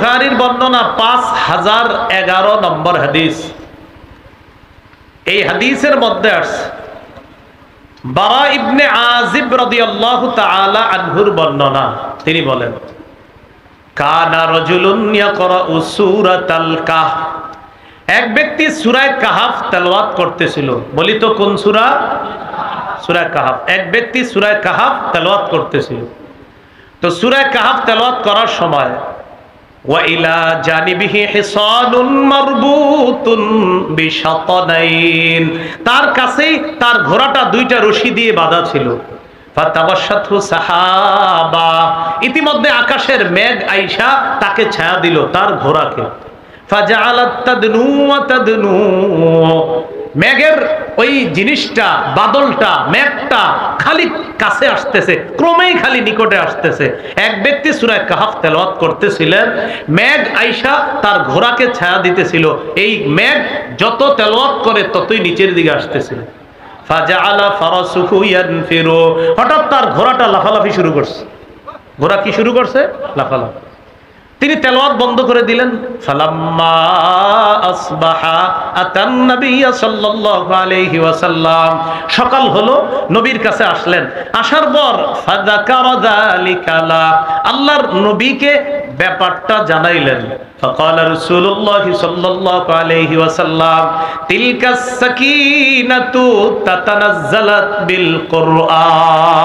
বুখারীর বর্ণনা 5011 নম্বর হাদিস। এই হাদিসের মধ্যে আছে বারা ইবনে আজিব রাদিয়াল্লাহু তাআলা আনহুর বর্ণনা। তিনি বলেন, কানা রাজুলুন ইয়াকরাউ সূরাতাল কাহফ, এক ব্যক্তি সূরা কাহফ তেলাওয়াত করতেছিল। বলি তো কোন সূরা? সূরা কাহফ। এক ব্যক্তি সূরা কাহফ তেলাওয়াত করতেছিল। তো সূরা কাহফ তেলাওয়াত করার সময় ওয়া ইলা জানিবিহি হিসানুন মারবুতুন বিশাতানাইন, তার কাছেই তার ঘোড়াটা দুইটা রশি দিয়ে বাঁধা ছিল। ফাতাবাশশাতহু সাহাবা, ইতিমধ্যে আকাশের মেঘ আইসা তাকে ছায়া দিল, তার ঘোড়াকে। ফাজাআলাত তাদনু ওয়া তাদনু, মেঘের ওই জিনিসটা, বাদলটা, মেঘটা খালি কাছে আসতেছে, ক্রমেই খালি নিকটে আসতেছে। এক ব্যক্তি সূরা কাহফ তেলাওয়াত করতেছিলেন, মেঘ আইসা তার ঘোড়াকে ছায়া দিতেছিল। এই মেঘ যত তেলাওয়াত করে ততই নিচের দিকে আসতেছিল। ফাজাআলা ফারাসুহু ইয়ানফিরু, হঠাৎ তার ঘোড়াটা লাফালাফি শুরু করছে। ঘোড়া কি শুরু করছে? লাফালাফি। তিনি তেলাওয়াত বন্ধ করে দিলেন। ফালাম্মা আসবাহা আতান নবী সাল্লাল্লাহু আলাইহি ওয়াসাল্লাম, সকাল হলো, নবীর কাছে আসলেন। আসার পর ফাযাকারা যালিকা লা, আল্লাহর নবীকে ব্যাপারটা জানাইলেন। فقال رسول الله صلى الله عليه وسلم تلك السكينة تتنزلت بالقرآن,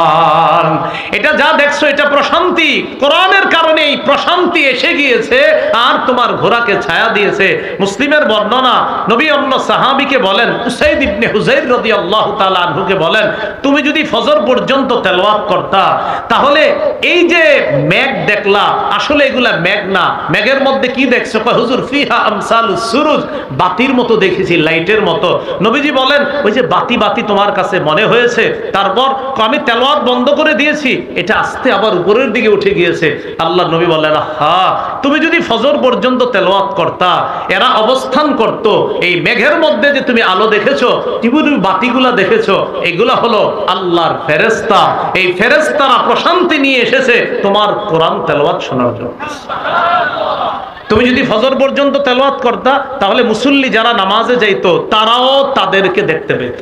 এটা যা দেখছো এটা প্রশান্তি, কোরআনের কারণে এই প্রশান্তি এসে গিয়েছে আর তোমার ঘোড়াকে ছায়া দিয়েছে। মুসলিমের বর্ণনা, নবী অন্য সাহাবীকে বলেন, উসাইদ ইবনে হুযাইর রাদিয়াল্লাহু তাআলা আনহুকে বলেন, তুমি যদি ফজর পর্যন্ত তেলাওয়াত করতা তাহলে এই যে মেঘ দেখলা, আসলে এগুলা মেঘ না, মেঘের মধ্যে কি দেখছো? হুজুর ফিহা আমসালুস সুরুজ, বাতির মতো দেখেছি, লাইটের মতো। নবীজি বলেন, ওই যে বাতি বাতি তোমার কাছে মনে হয়েছে, তারপর আমি তেলাওয়াত বন্ধ করে দিয়েছি, এটা আস্তে আবার উপরের দিকে উঠে গিয়েছে। আল্লাহ নবী বললেন, হ্যাঁ, তুমি যদি ফজর পর্যন্ত তেলাওয়াত করতা, এরা অবস্থান করত, এই মেঘের মধ্যে যে তুমি আলো দেখেছো, তুমি বাতিগুলা দেখেছো, এগুলা হলো আল্লাহর ফেরেশতা। এই ফেরেশতারা প্রশান্তি নিয়ে এসেছে তোমার কোরআন তেলাওয়াত শোনার জন্য। তুমি যদি ফজর পর্যন্ত তেলাওয়াত করতা তাহলে মুসল্লি যারা নামাজে যাইতো তারাও তাদেরকে দেখতে পেত।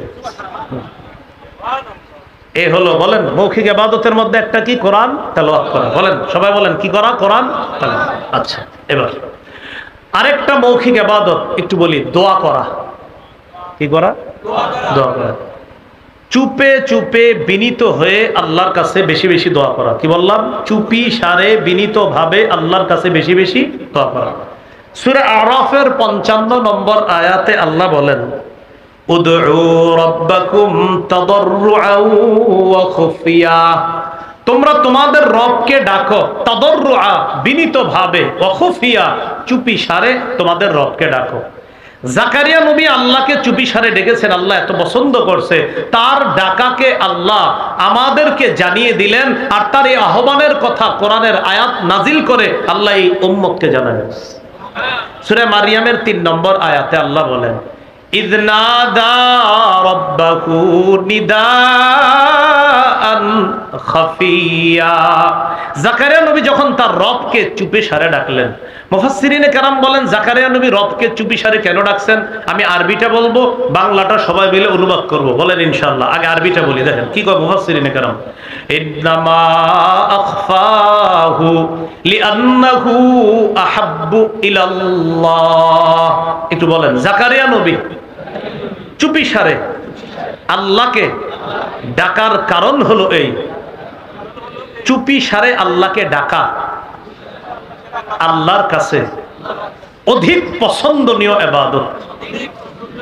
এই হলো, বলেন, মৌখিক ইবাদতের মধ্যে একটা কি? কোরআন তেলাওয়াত করা। বলেন, সবাই বলেন, কি করা? কোরআন তেলাওয়াত। আচ্ছা, এবার আরেকটা মৌখিক ইবাদত একটু বলি, দোয়া করা। কি করা? দোয়া করা। চুপে চুপে বিনীত হয়ে আল্লাহর কাছে বেশি বেশি দোয়া করা। কি বললাম? চুপি সারে বিনীত ভাবে আল্লাহর কাছে বেশি বেশি দোয়া করা। সূরা আরাফের 55 নম্বর আয়াতে আল্লাহ বলেন, উদউ রাব্বাকুম তাদাররুআন ওয়া খুফিয়া, তোমরা তোমাদের রবকে ডাকো, তাদাররুআ বিনীত ভাবে, ওয়া খুফিয়া চুপি সারে তোমাদের রবকে ডাকো। জাকারিয়া নবী আল্লাহকে চুপি সারে ডেকেছেন, আল্লাহ এত পছন্দ করছে, তার ডাকাকে আল্লাহ আমাদেরকে জানিয়ে দিলেন, আর তার এই আহ্বানের কথা কোরআনের আয়াত নাজিল করে আল্লাহ এই উম্মতকে জানালেন। সূরা মারিয়ামের 3 নম্বর আয়াতে আল্লাহ বলেন, ইয নাদা রাব্বাহু নিদাআন খাফিয়া, জাকারিয়া নবী যখন তার রবকে চুপি সারে ডাকলেন। মুফাসসিরিনে কেরাম বলেন, জাকারিয়া নবী রবকে চুপি সারে কেন ডাকছেন? আমি আরবিটা বলবো, বাংলাটা সবাই মিলে অনুবাদ করব। বলেন ইনশাআল্লাহ। আগে আরবিটা বলি, দেখেন কি কয় মুফাসসিরিনে কেরাম। ইন্নামা আখফাহু লিআন্নাহু আহাব্বু ইলাল্লাহ। একটু বলেন, জাকারিয়া নবী চুপি সারে আল্লাহকে ডাকার কারণ হলো এই, চুপি সারে আল্লাহকে ডাকা আল্লাহর কাছে অধিক পছন্দনীয় ইবাদত।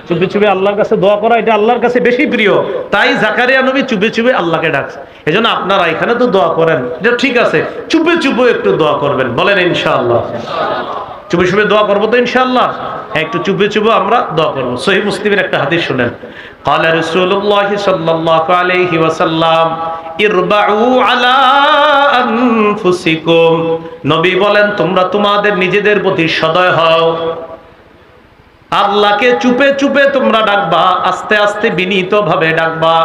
চুপি চুপি আল্লাহর কাছে দোয়া করা, এটা আল্লাহর কাছে বেশি প্রিয়। তাই জাকারিয়া নবী চুপি চুপি আল্লাহকে ডাকছে। এজন্য আপনারা এখানে তো দোয়া করেন, এটা ঠিক আছে, চুপি চুপি একটু দোয়া করবেন। বলেন ইনশাআল্লাহ। চুপি চুপি দোয়া করবো তো ইনশাআল্লাহ। একটু চুপি চুপি আমরা দোয়া করবো। সহিহ মুসলিমের একটা হাদিস শুনেন, قال رسول الله صلى الله عليه وسلم اربعوا على انفسكم, নবী বলেন তোমরা তোমাদের নিজেদের প্রতি সদয় হও। আল্লাহকে চুপে চুপে তোমরা ডাকবা, আস্তে আস্তে বিনীতভাবে ডাকবা।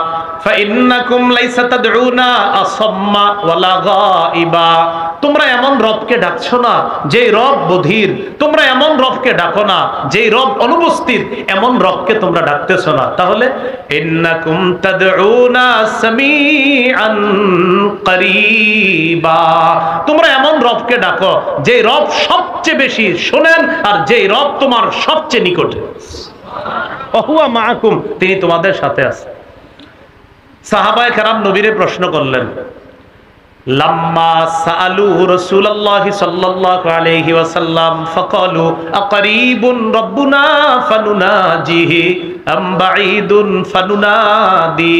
ফাইন্নাকুম লাইসা তাদউনা আসাম্মা ওয়ালা গায়বা, তোমরা এমন রবকে ডাকছো না যেই রব বধির, তোমরা এমন রবকে ডাকো না যেই রব অনুপস্থিত, এমন রবকে তোমরা ডাকতেছো না। তাহলে ইন্নাকুম তাদউনা সামিআন করিবা, তোমরা এমন রবকে ডাকো যেই রব সবচেয়ে বেশি শোনেন আর যেই রব তোমার সবচেয়ে নিকটে। ওহুয়া মাআকুম, তিনি তোমাদের সাথে আছেন। সাহাবায়ে কেরাম নবীরে প্রশ্ন করলেন, লাম্মা সাআলু রাসূলুল্লাহ সাল্লাল্লাহু আলাইহি ওয়াসাল্লাম ফাকালু আকারিবুন রাব্বুনা ফানুনাজিহি আম বাঈদুন ফানুনাদি।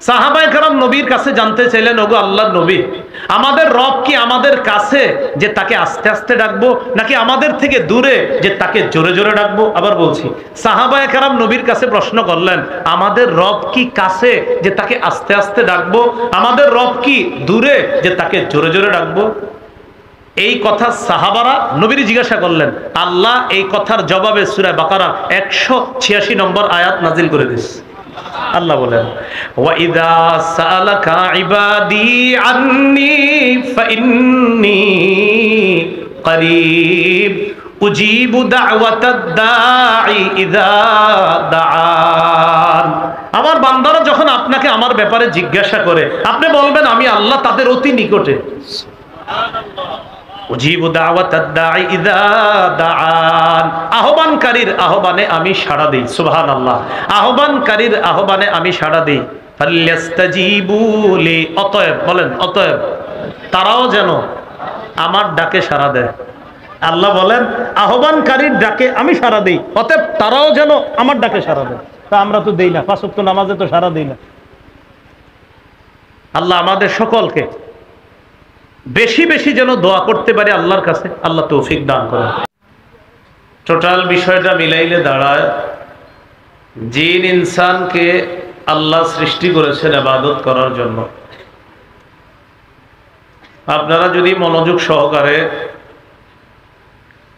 সাহাবায়ে কেরাম নবীর কাছে জানতে চাইলেন, ওগো আল্লাহর নবী, আমাদের রব কি আমাদের কাছে যে তাকে আস্তে আস্তে ডাকবো, নাকি আমাদের থেকে দূরে যে তাকে জোরে জোরে ডাকবো? আবার বলছি, সাহাবায়ে কেরাম নবীর কাছে প্রশ্ন করলেন, আমাদের রব কি কাছে যে তাকে আস্তে আস্তে ডাকবো, আমাদের রব কি দূরে যে তাকে জোরে জোরে ডাকবো? এই কথা সাহাবারা নবীর জিজ্ঞাসা করলেন। আল্লাহ এই কথার জবাবে সূরা বাকারা 186 নম্বর আয়াত নাজিল করে দিয়েছে। আল্লাহ বলেন, ওয়াইদা সালাকা ইবাদি আন্নী ফাইন্নী করিব উজিবু দাওয়াতাদ দাঈ ইযা দাআন। আমার বান্দারা যখন আপনাকে আমার ব্যাপারে জিজ্ঞাসা করে, আপনি বলবেন আমি আল্লাহ তাদের অতি নিকটে। উজিবু দাওয়াতাদ দাঈ ইযা দাআন, আহ্বানকারীর আহ্বানে আমি সাড়া দেই। সুবহানাল্লাহ, আহ্বানকারীর আহ্বানে আমি সাড়া দেই। ফালইস্তাজিবু লি, অতএব বলেন, অতএব তারাও যেন আমার ডাকে সাড়া দেয়। আল্লাহ বলেন, আহ্বানকারীর ডাকে আমি সাড়া দেই, অতএব তারাও যেন আমার ডাকে সাড়া দেয়। তা আমরা তো দেই না, পাঁচ ওয়াক্ত নামাজে তো সাড়া দেই না। আল্লাহ আমাদের সকলকে বেশি বেশি যেন দোয়া করতে পারে আল্লাহর কাছে, আল্লাহ তৌফিক দান করেন। টোটাল বিষয়টা মিলাইলে দাঁড়ায়, জিন ইনসানকে আল্লাহ সৃষ্টি করেছেন ইবাদত করার জন্য। আপনারা যদি মনোযোগ সহকারে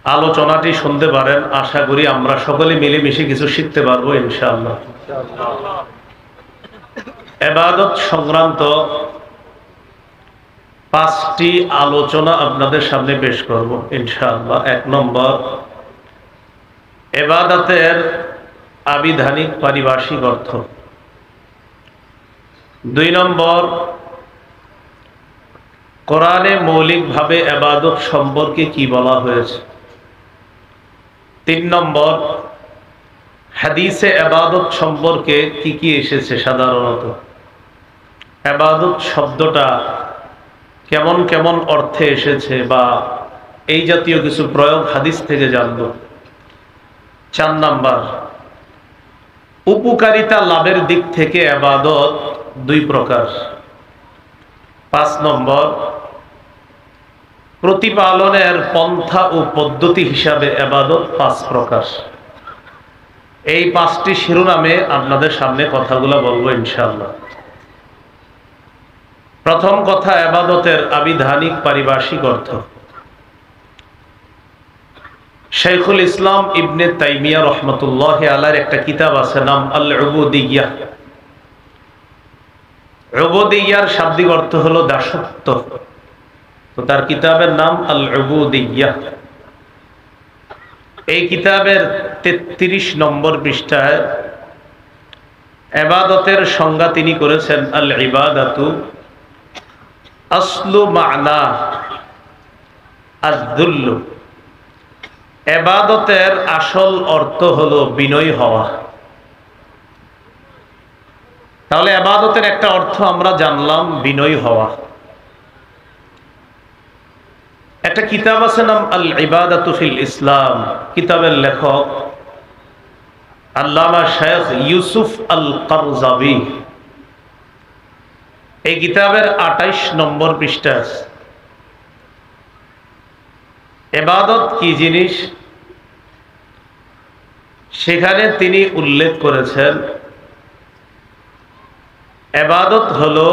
আলোচনাটি শুনতে পারেন, আশা করি আমরা সকলে মিলেমিশে কিছু শিখতে পারবো ইনশাআল্লাহ। ইবাদত সংক্রান্ত 5টি আলোচনা আপনাদের সামনে পেশ করব ইনশাআল্লাহ। 1 নম্বর, ইবাদতের আবিধানিক পারিভাষিক অর্থ। 2 নম্বর, কোরআনে মৌলিকভাবে ইবাদত সম্পর্কে কি বলা হয়েছে। 3 নম্বর, হাদিসে ইবাদত সম্পর্কে কি কি এসেছে সাধারণত। ইবাদত শব্দটা কেমন কেমন অর্থে এসেছে বা এই জাতীয় কিছু প্রয়োগ হাদিস থেকে জানব। 4 নাম্বার, উপকারিতা লাভের দিক থেকে ইবাদত 2 প্রকার। 5 নম্বর, প্রতিপালনের পন্থা ও পদ্ধতি হিসাবে ইবাদত 5 প্রকার। এই 5টি শিরোনামে আপনাদের সামনে কথাগুলো বলবো ইনশাআল্লাহ। প্রথম কথা, ইবাদতের আবিধানিক পারিভাষিক অর্থ। শাইখুল ইসলাম ইবনে তাইমিয়া রহমতুল্লাহ আলাইহির একটা কিতাব আছে, নাম আল উবুদিয়্যাহ। উবুদিয়্যার শাব্দিক অর্থ হলো দাসত্ব, তো তার কিতাবের নাম আল উবুদিয়্যাহ। এই কিতাবের 33 নম্বর পৃষ্ঠায় ইবাদতের সংজ্ঞা তিনি করেছেন, আল ইবাদাতু আসলু মা'না আয-যুল্ল। ইবাদতের আসল অর্থ হলো বিনয়ী হওয়া। তাহলে ইবাদতের একটা অর্থ আমরা জানলাম, বিনয়ী হওয়া। একটা কিতাব আছে নাম আল ইবাদাতু ফিল ইসলাম, কিতাবের লেখক আল্লামা শেখ ইউসুফ আল কারজাবি। এই কিতাবের 28 নম্বর পৃষ্ঠা আছে। ইবাদত কি জিনিস সেখানে তিনি উল্লেখ করেছেন, ইবাদত হলো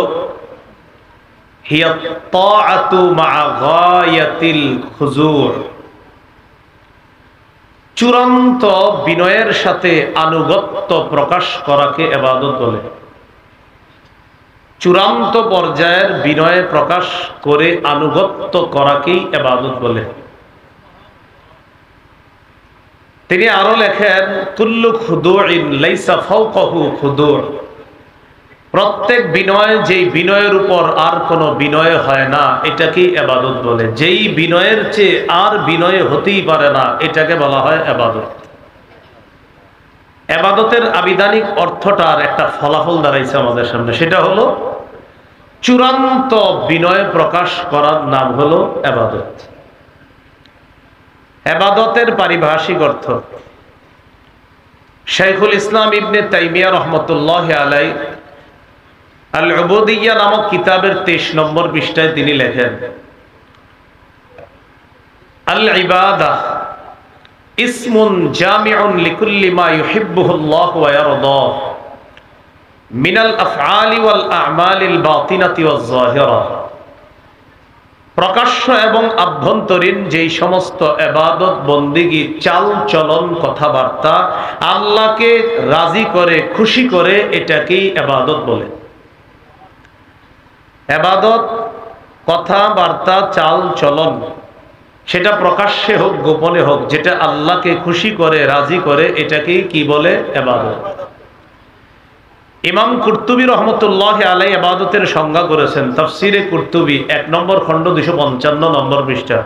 হিয়া তাআতু মা গায়াতিল খুজু'। চূড়ান্ত বিনয়ের সাথে আনুগত্য প্রকাশ করাকে ইবাদত বলে। চূড়ান্ত পর্যায়ের বিনয় প্রকাশ করে আনুগত্য করাকেই ইবাদত বলে। তিনি আরো লেখেন, কুল্লু খুদুইন লাইসা ফাওকাহু খুদু', প্রত্যেক বিনয় যেই বিনয়ের উপর আর কোনো বিনয় হয় না এটাকেই ইবাদত বলে। যেই বিনয়ের চেয়ে আর বিনয় হতেই পারে না এটাকে বলা হয় ইবাদত। ইবাদতের আবিধানিক অর্থটার একটা ফলাফল দাঁড়াইছে আমাদের সামনে, সেটা হলো চূড়ান্ত বিনয় প্রকাশ করার নাম হলো ইবাদত। ইবাদতের পারিভাষিক অর্থ শাইখুল ইসলাম ইবনে তাইমিয়া রাহমাতুল্লাহি আলাইহি আল উবুদিয়্যাহ নামক কিতাবের 23 নম্বর পৃষ্ঠায় তিনি লেখেন, আল ইবাদাহ ইসমুন জামিউন লিকুল্লি মা ইউহিব্বুহুল্লাহু ওয়া ইয়ারদাহ মিনাল আফআলি ওয়াল আ'মালিল বাতিনাতি ওয়াজ যাহিরা। প্রকাশ্য এবং আভ্যন্তরীণ যেই সমস্ত ইবাদত বন্দেগী, চাল চলন, কথাবার্তা আল্লাহকে রাজি করে, খুশি করে, এটাকেই ইবাদত বলে। ইবাদত কথাবার্তা, চাল চলন, সেটা প্রকাশ্যে হোক গোপনে হোক, যেটা আল্লাহকে খুশি করে, রাজি করে, এটাকেই কি বলে? ইবাদত। ইমাম কুরতুবী রহমতুল্লাহ আলাইহি ইবাদতের সংজ্ঞা করেছেন তাফসিরে কুরতুবী 1 নম্বর খণ্ড 255 নম্বর পৃষ্ঠা।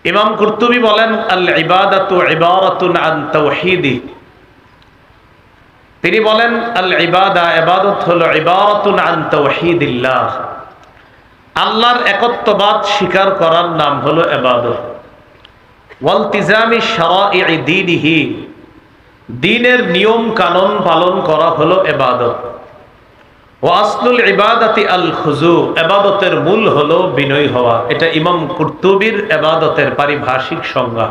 ইমাম কুরতুবী বলেন, আল ইবাদাতু ইবারাতুন আন তাওহীদি, তিনি বলেন আল ইবাদা, ইবাদত হলো ইবারাতুন আন তাওহীদিল্লাহ, আল্লাহর একত্ববাদ স্বীকার করার নাম হলো ইবাদত। ওয়ালতিজামি শারাঈ দীনিহি, দ্বীনের নিয়ম কানুন পালন করা হলো ইবাদত। ওয়া আসলুল ইবাদাতি আল খুজু, ইবাদতের মূল হলো বিনয়ী হওয়া। এটা ইমাম কুরতুবীর ইবাদতের পারিভাষিক সংজ্ঞা।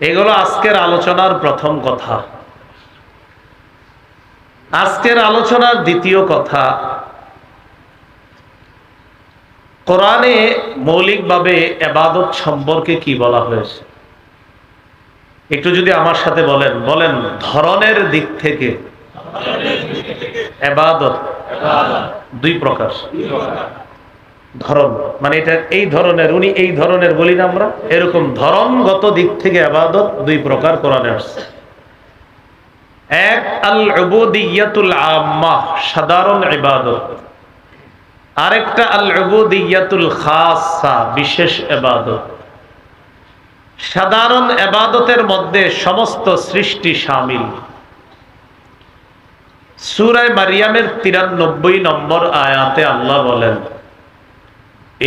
এগুলো আজকের আলোচনার প্রথম কথা। আজকের আলোচনার দ্বিতীয় কথা, কোরআনে মৌলিকভাবে ইবাদত সম্পর্কে কি বলা হয়েছে একটু যদি আমার সাথে বলেন। বলেন, ধরনের দিক থেকে ইবাদত দুই প্রকার। ধরন মানে এটা এই ধরনের, উনি এই ধরনের বলি না আমরা, এরকম ধরনগত দিক থেকে ইবাদত দুই প্রকার কোরআনে আসছে। এক আল উবুদিয়্যাতুল আম্মাহ, সাধারণ ইবাদত। আরেকটা আল উবুদিয়্যাতুল খাসা, বিশেষ ইবাদত। সাধারণ ইবাদতের মধ্যে সমস্ত সৃষ্টি শামিল। সূরা মারিয়ামের 93 নম্বর আয়াতে আল্লাহ বলেন,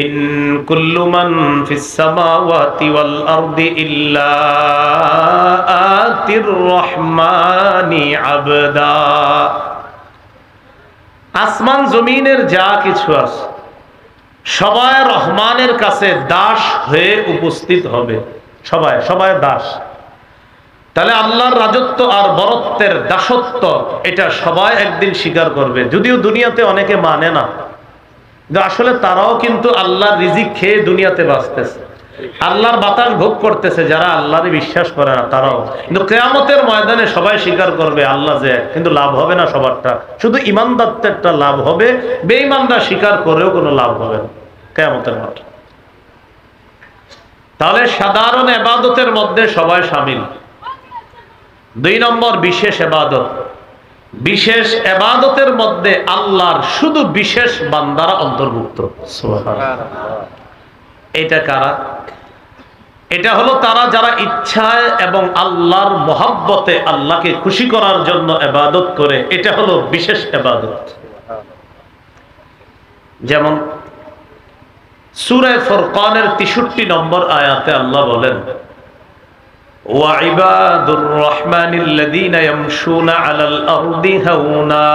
ইন কুল্লু মান ফিস সামাওয়াতি ওয়াল আরদি ইল্লা আতির রহমানি আবদা। আসমান জমিনের যা কিছু আছে সবাই রহমানের কাছে দাস হয়ে উপস্থিত হবে। সবাই সবাই দাস। তাহলে আল্লাহর রাজত্ব আর বরত্বের দাসত্ব এটা সবাই একদিন স্বীকার করবে। যদিও দুনিয়াতে অনেকে মানে না, কিন্তু আসলে তারাও কিন্তু আল্লাহর রিজিক খেয়ে দুনিয়াতে বাঁচতেছে, আল্লাহর বাতাস ভোগ করতেছে। যারা আল্লাহরে বিশ্বাস করে না তারাও, কিন্তু কিয়ামতের ময়দানে সবাই স্বীকার করবে আল্লাহ যে, কিন্তু লাভ হবে না সবারটা, শুধু ইমানদারদেরটা লাভ হবে, বেঈমানরা স্বীকার করেও কোনো লাভ হবে না কিয়ামতের মাঠে। তাহলে সাধারণ ইবাদতের মধ্যে সবাই শামিল। 2 নম্বর বিশেষ ইবাদত। বিশেষ ইবাদতের মধ্যে আল্লাহর শুধু বিশেষ বান্দারা অন্তর্ভুক্ত। সুবহানাল্লাহ। এটা কারা? এটা হলো তারা যারা ইচ্ছায় এবং আল্লাহর মহব্বতে আল্লাহকে খুশি করার জন্য ইবাদত করে। এটা হলো বিশেষ ইবাদত। যেমন সূরা ফুরকানের 63 নম্বর আয়াতে আল্লাহ বলেন, ওয়া ইবাদুর রহমানিল্লাযীনা ইয়ামশুনা আলাল আরদি হাওনা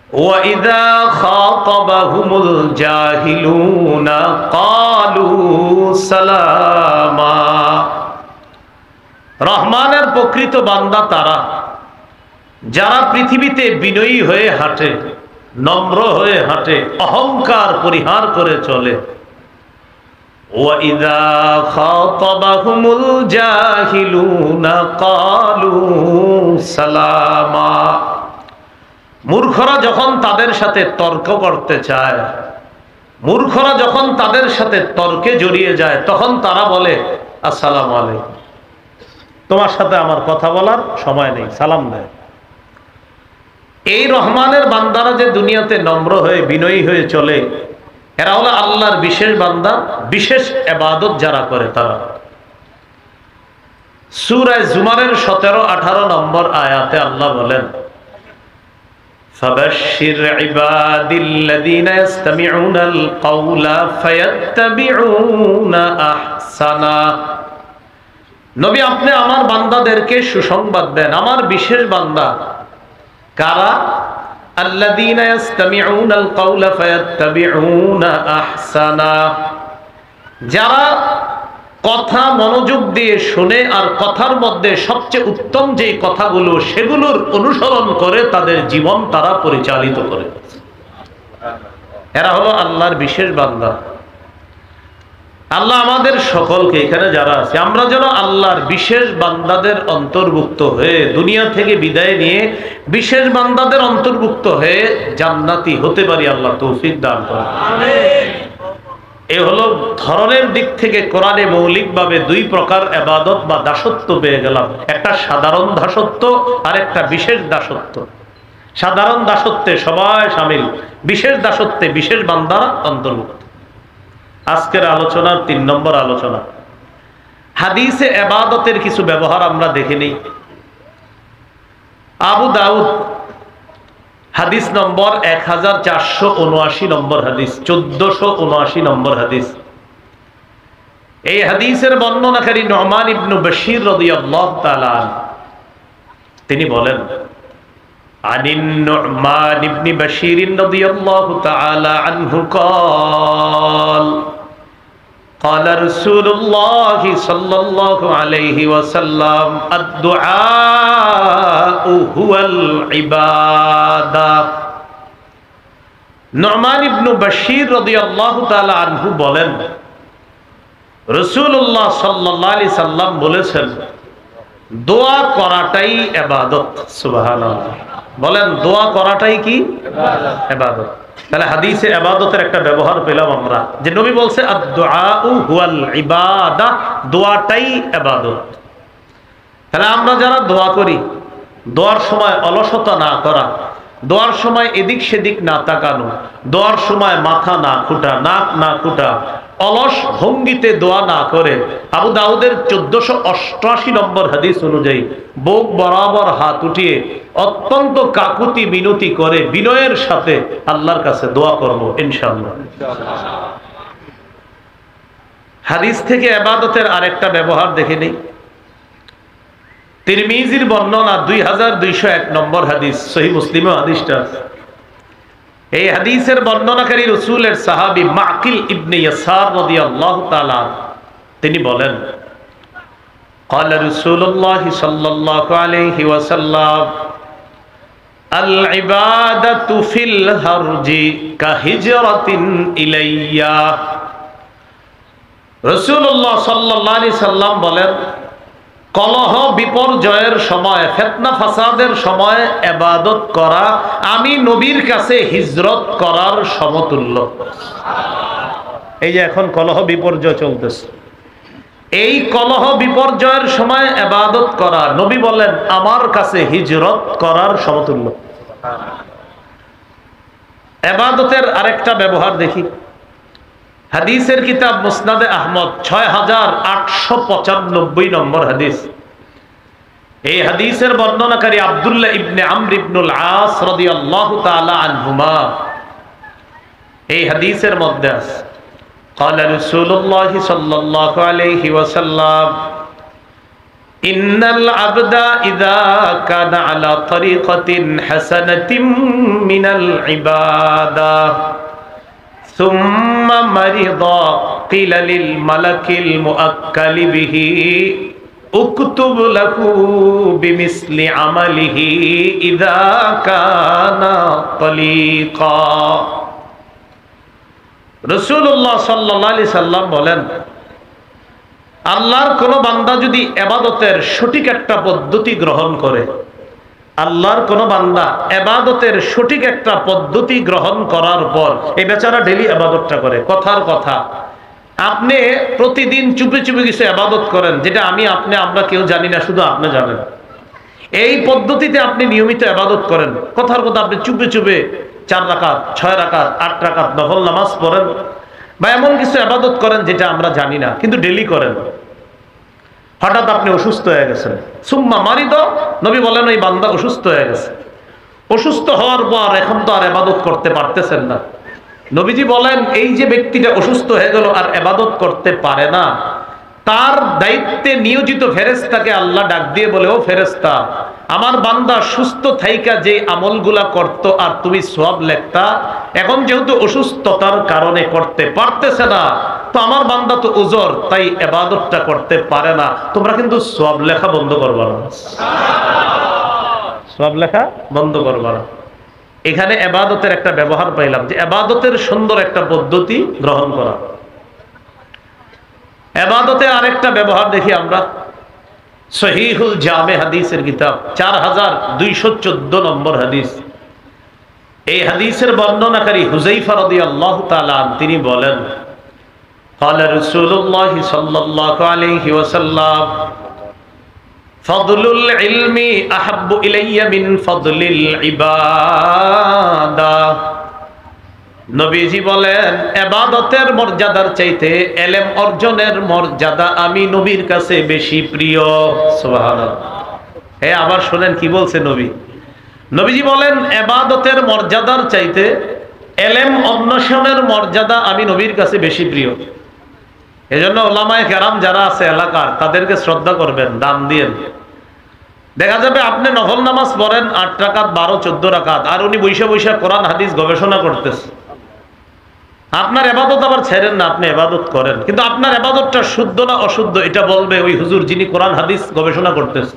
ওয়া ইযা খাতাবাহুমুল জাহিলুনা ক্বালু সালামা। রহমানের প্রকৃত বান্দা তারা যারা পৃথিবীতে বিনয়ী হয়ে হাঁটে, নম্র হয়ে হাঁটে, অহংকার পরিহার করে চলে। وَإِذَا خَاطَبَهُمُ الْجَاهِلُونَ قَالُوا سَلَامًا। মূর্খরা যখন তাদের সাথে তর্ক করতে চায়, মূর্খরা যখন তাদের সাথে তর্কে জড়িয়ে যায়, তখন তারা বলে আসসালামু আলাইকুম। তোমার সাথে আমার কথা বলার সময় নেই, সালাম দেয়। এই রহমানের বান্দারা যে দুনিয়াতে নম্র হয়ে বিনয়ী হয়ে চলে, এরা হলো আল্লাহর বিশেষ বান্দা, বিশেষ ইবাদত যারা করে তারা। সূরা জুমারের 17-18 নম্বর আয়াতে আল্লাহ বলেন, ফাবাশশির ইবাদিল্লাযীনা ইসতামিউনাল কাওলা ফায়াত্তাবিউনা আহসানা। নবী, আপনি আমার বান্দাদেরকে সুসংবাদ দেন। আমার বিশেষ বান্দা কারা? আল্লাযীনা ইসতামিউনাল কাওলা ফায়াত্তাবিউনা আহসানা, যারা কথা মনোযোগ দিয়ে শুনে আর কথার মধ্যে সবচেয়ে উত্তম যে কথাগুলো সেগুলোর অনুসরণ করে তাদের জীবন তারা পরিচালিত করে। এরা হলো আল্লাহর বিশেষ বান্দা। আল্লাহ আমাদের সকলকে, এখানে যারা আছে আমরা যেন আল্লাহর বিশেষ বান্দাদের অন্তর্ভুক্ত হয়ে দুনিয়া থেকে বিদায় নিয়ে বিশেষ বান্দাদের অন্তর্ভুক্ত হয়ে জান্নাতি হতে পারি। আল্লাহ তৌফিক দান করেন, আমিন। এ হলো ধরনের দিক থেকে কোরআনে মৌলিকভাবে দুই প্রকার ইবাদত বা দাসত্ব পেয়ে গেলাম, একটা সাধারণ দাসত্ব আর একটা বিশেষ দাসত্ব। সাধারণ দাসত্বে সবাই শামিল, বিশেষ দাসত্বে বিশেষ বান্দারা অন্তর্ভুক্ত। আজকের আলোচনার 3 নম্বর আলোচনা, হাদিসে ইবাদতের কিছু ব্যবহার আমরা দেখে নিই। আবু দাউদ হাদিস নম্বর 1479 নম্বর হাদিস, 1479 নম্বর হাদিস। এই হাদিসের বর্ণনাকারী নুমান ইবনে বশীর রাদিয়াল্লাহু তাআলা আনহু, তিনি বলেন, আনিন নুমান ইবনে বশীর রাদিয়াল্লাহু তাআলা আনহু قال قال رسول الله صلى الله عليه وسلم الدعاء هو العبادة। নুমান ইবনে বশীর রাদিয়াল্লাহু তাআলা আনহু বলেন, রাসূলুল্লাহ সাল্লাল্লাহু আলাইহি সাল্লাম বলেছেন, দোয়া করাটাই ইবাদত। সুবহানাল্লাহ, বলেন দোয়া করাটাই কি? ইবাদত। তাহলে হাদিসে ইবাদতের একটা ব্যবহার পেলাম আমরা, যে নবী বলছে আদ-দুআউ হুয়াল ইবাদাহ, দোয়াটাই ইবাদত। তাহলে আমরা যারা দোয়া করি, দোয়ার সময় অলসতা না করা, দোয়ার সময় এদিক সেদিক না তাকানো, দোয়ার সময় মাথা না খুঁটা, নাক না খুঁটা, অলস ভঙ্গিতে দোয়া না করে, আবু দাউদের 1488 নম্বর হাদিস অনুযায়ী বুক বরাবর হাত উঠিয়ে অত্যন্ত কাকুতি মিনতি করে বিনয়ের সাথে আল্লাহর কাছে দোয়া করব ইনশাআল্লাহ। হাদিস থেকে ইবাদতের আরেকটা ব্যবহার দেখে নেই। তিরমিজির বর্ণনা 2201 নম্বর হাদিস, সহিহ মুসলিমে হাদিসটা। এই হাদিসের বর্ণনাকারী রাসূলের সাহাবী মাকিল ইবনে ইয়াসার রাদিয়াল্লাহু তাআলা, তিনি বলেন, قال رسول الله صلى الله عليه وسلم العبادة في الهرج كهجرة إلي। রাসূলুল্লাহ সাল্লাল্লাহু আলাইহি সাল্লাম বলেন, কলহ বিপর্যয়ের সময়, ফিতনা ফাসাদের সময় ইবাদত করা আমি নবীর কাছে হিজরত করার সমতুল্য। এই যে এখন কলহ বিপর্যয় চলতেছে, এই কলহ বিপর্যয়ের সময় ইবাদত করা নবী বলেন আমার কাছে হিজরত করার সমতুল্য। ইবাদতের আরেকটা ব্যবহার দেখি। হাদিসের কিতাব মুসনাদে আহমদ 6895 নম্বর হাদিস। এই হাদিসের বর্ণনাকারী আব্দুল্লাহ ইবনে আমর ইবনুল আস রাদিয়াল্লাহু তাআলা আনহুমা। এই হাদিসের মধ্যে আছে, قال رسول الله صلى الله عليه وسلم إن العبد إذا كان على طريقة حسنة من العبادة ثم مرض قيل للملك المؤكل به اكتب له بمثل عمله إذا كان طليقا। রাসূলুল্লাহ সাল্লাল্লাহু আলাইহি সাল্লাম বলেন, আল্লাহর কোন বান্দা যদি ইবাদতের সঠিক একটা পদ্ধতি গ্রহণ করে, আল্লাহর কোন বান্দা ইবাদতের সঠিক একটা পদ্ধতি গ্রহণ করার পর এই বেচারা ডেইলি ইবাদতটা করে, কথার কথা আপনি প্রতিদিন চুপে চুপে কিছু ইবাদত করেন, যেটা আমরা কেউ জানি না, শুধু আপনি জানেন। এই পদ্ধতিতে আপনি নিয়মিত ইবাদত করেন, কথার কথা আপনি চুপে চুপে 4 রাকাত 6 রাকাত 8 রাকাত নফল নামাজ পড়েন, বা এমন কিছু ইবাদত করেন যেটা আমরা জানি না কিন্তু ডেইলি করেন। হঠাৎ আপনি অসুস্থ হয়ে গেছেন, সুম্মা মারিদ, নবী বলেন ওই বান্দা অসুস্থ হয়ে গেছে। অসুস্থ হওয়ার পর এখন তো আর ইবাদত করতে পারতেছেন না। নবীজি বলেন এই যে ব্যক্তিটা অসুস্থ হয়ে গেল আর ইবাদত করতে পারে না, তার দায়িত্বে নিয়োজিত ফেরেশতাকে আল্লাহ ডাক দিয়ে বলে, ও ফেরেশতা, আমার বান্দা সুস্থ থাইকা যে আমলগুলা করত আর তুমি সওয়াব লেখতা, এখন যেহেতু অসুস্থতার কারণে করতে পারতেছে না, তো আমার বান্দা তো উজর, তাই ইবাদতটা করতে পারে না, তোমরা কিন্তু সওয়াব লেখা বন্ধ করবা না, সওয়াব লেখা বন্ধ করবা না। এখানে ইবাদতের একটা ব্যবহার পাইলাম, যে ইবাদতের সুন্দর একটা পদ্ধতি গ্রহণ করা। ইবাদতে আরেকটা ব্যবহার দেখি আমরা, সহিহুল জামে হাদিসের কিতাব 4214 নম্বর হাদিস। এই হাদিসের বর্ণনাকারী হুযায়ফা রাদিয়াল্লাহু তাআলা তিনি বলেন, قال رسول الله صلى الله عليه وسلم فضل العلم احب الي من فضل العباده। নবীজি বলেন ইবাদতের মর্যাদার চাইতে ইলম অর্জনের মর্যাদা আমি নবীর কাছে বেশি প্রিয়। সুবহানাল্লাহ। আবার শুনেন কি বলছে নবী। নবীজি বলেন ইবাদতের মর্যাদার চাইতে ইলম অন্বেষণের মর্যাদা আমি নবীর কাছে বেশি প্রিয়। এজন্য উলামায়ে কেরাম যারা আছে এলাকার, তাদেরকে শ্রদ্ধা করবেন, দান দিয়েন। দেখা যাবে আপনি নফল নামাজ পড়েন 8 রাকাত 12 14 রাকাত, আর উনি বৈশা বৈশা কোরআন হাদিস গবেষণা করতেছে। আপনার ইবাদত আবার ছেড়েন না, আপনি ইবাদত করেন, কিন্তু আপনার ইবাদতটা শুদ্ধ না অশুদ্ধ এটা বলবে ওই হুজুর যিনি কোরআন হাদিস গবেষণা করতেছে।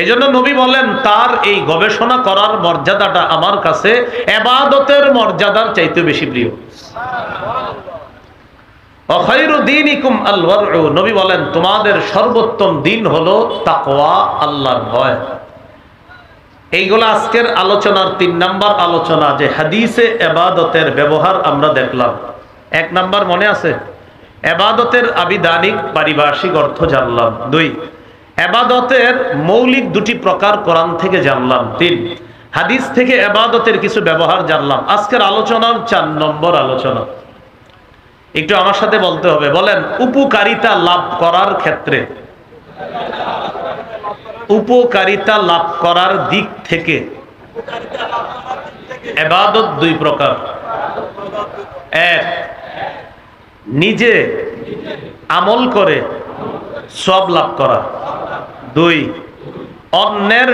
এই জন্য নবী বলেন তার এই গবেষণা করার মর্যাদাটা আমার কাছে ইবাদতের মর্যাদার চাইতে বেশি প্রিয়। খায়রু দীনিকুম আল ওয়ারউ, নবী বলেন তোমাদের সর্বোত্তম দিন হলো তাকওয়া, আল্লাহর ভয়। এইগুলো আজকের আলোচনার 3 নাম্বার আলোচনা, যে হাদিসে ইবাদতের ব্যবহার আমরা দেখলাম। 1 নাম্বার মনে আছে, ইবাদতের আবিধানিক পারিভাষিক অর্থ জানলাম। 2, ইবাদতের মৌলিক 2টি প্রকার কোরআন থেকে জানলাম। 3, হাদিস থেকে ইবাদতের কিছু ব্যবহার জানলাম। আজকের আলোচনার 4 নম্বর আলোচনা, একটু আমার সাথে বলতে হবে, বলেন উপকারিতা লাভ করার ক্ষেত্রে, উপকারিতা লাভ করার দিক থেকে ইবাদত 2 প্রকার। 1, নিজে আমল করে সওয়াব লাভ করা। 2, অন্যের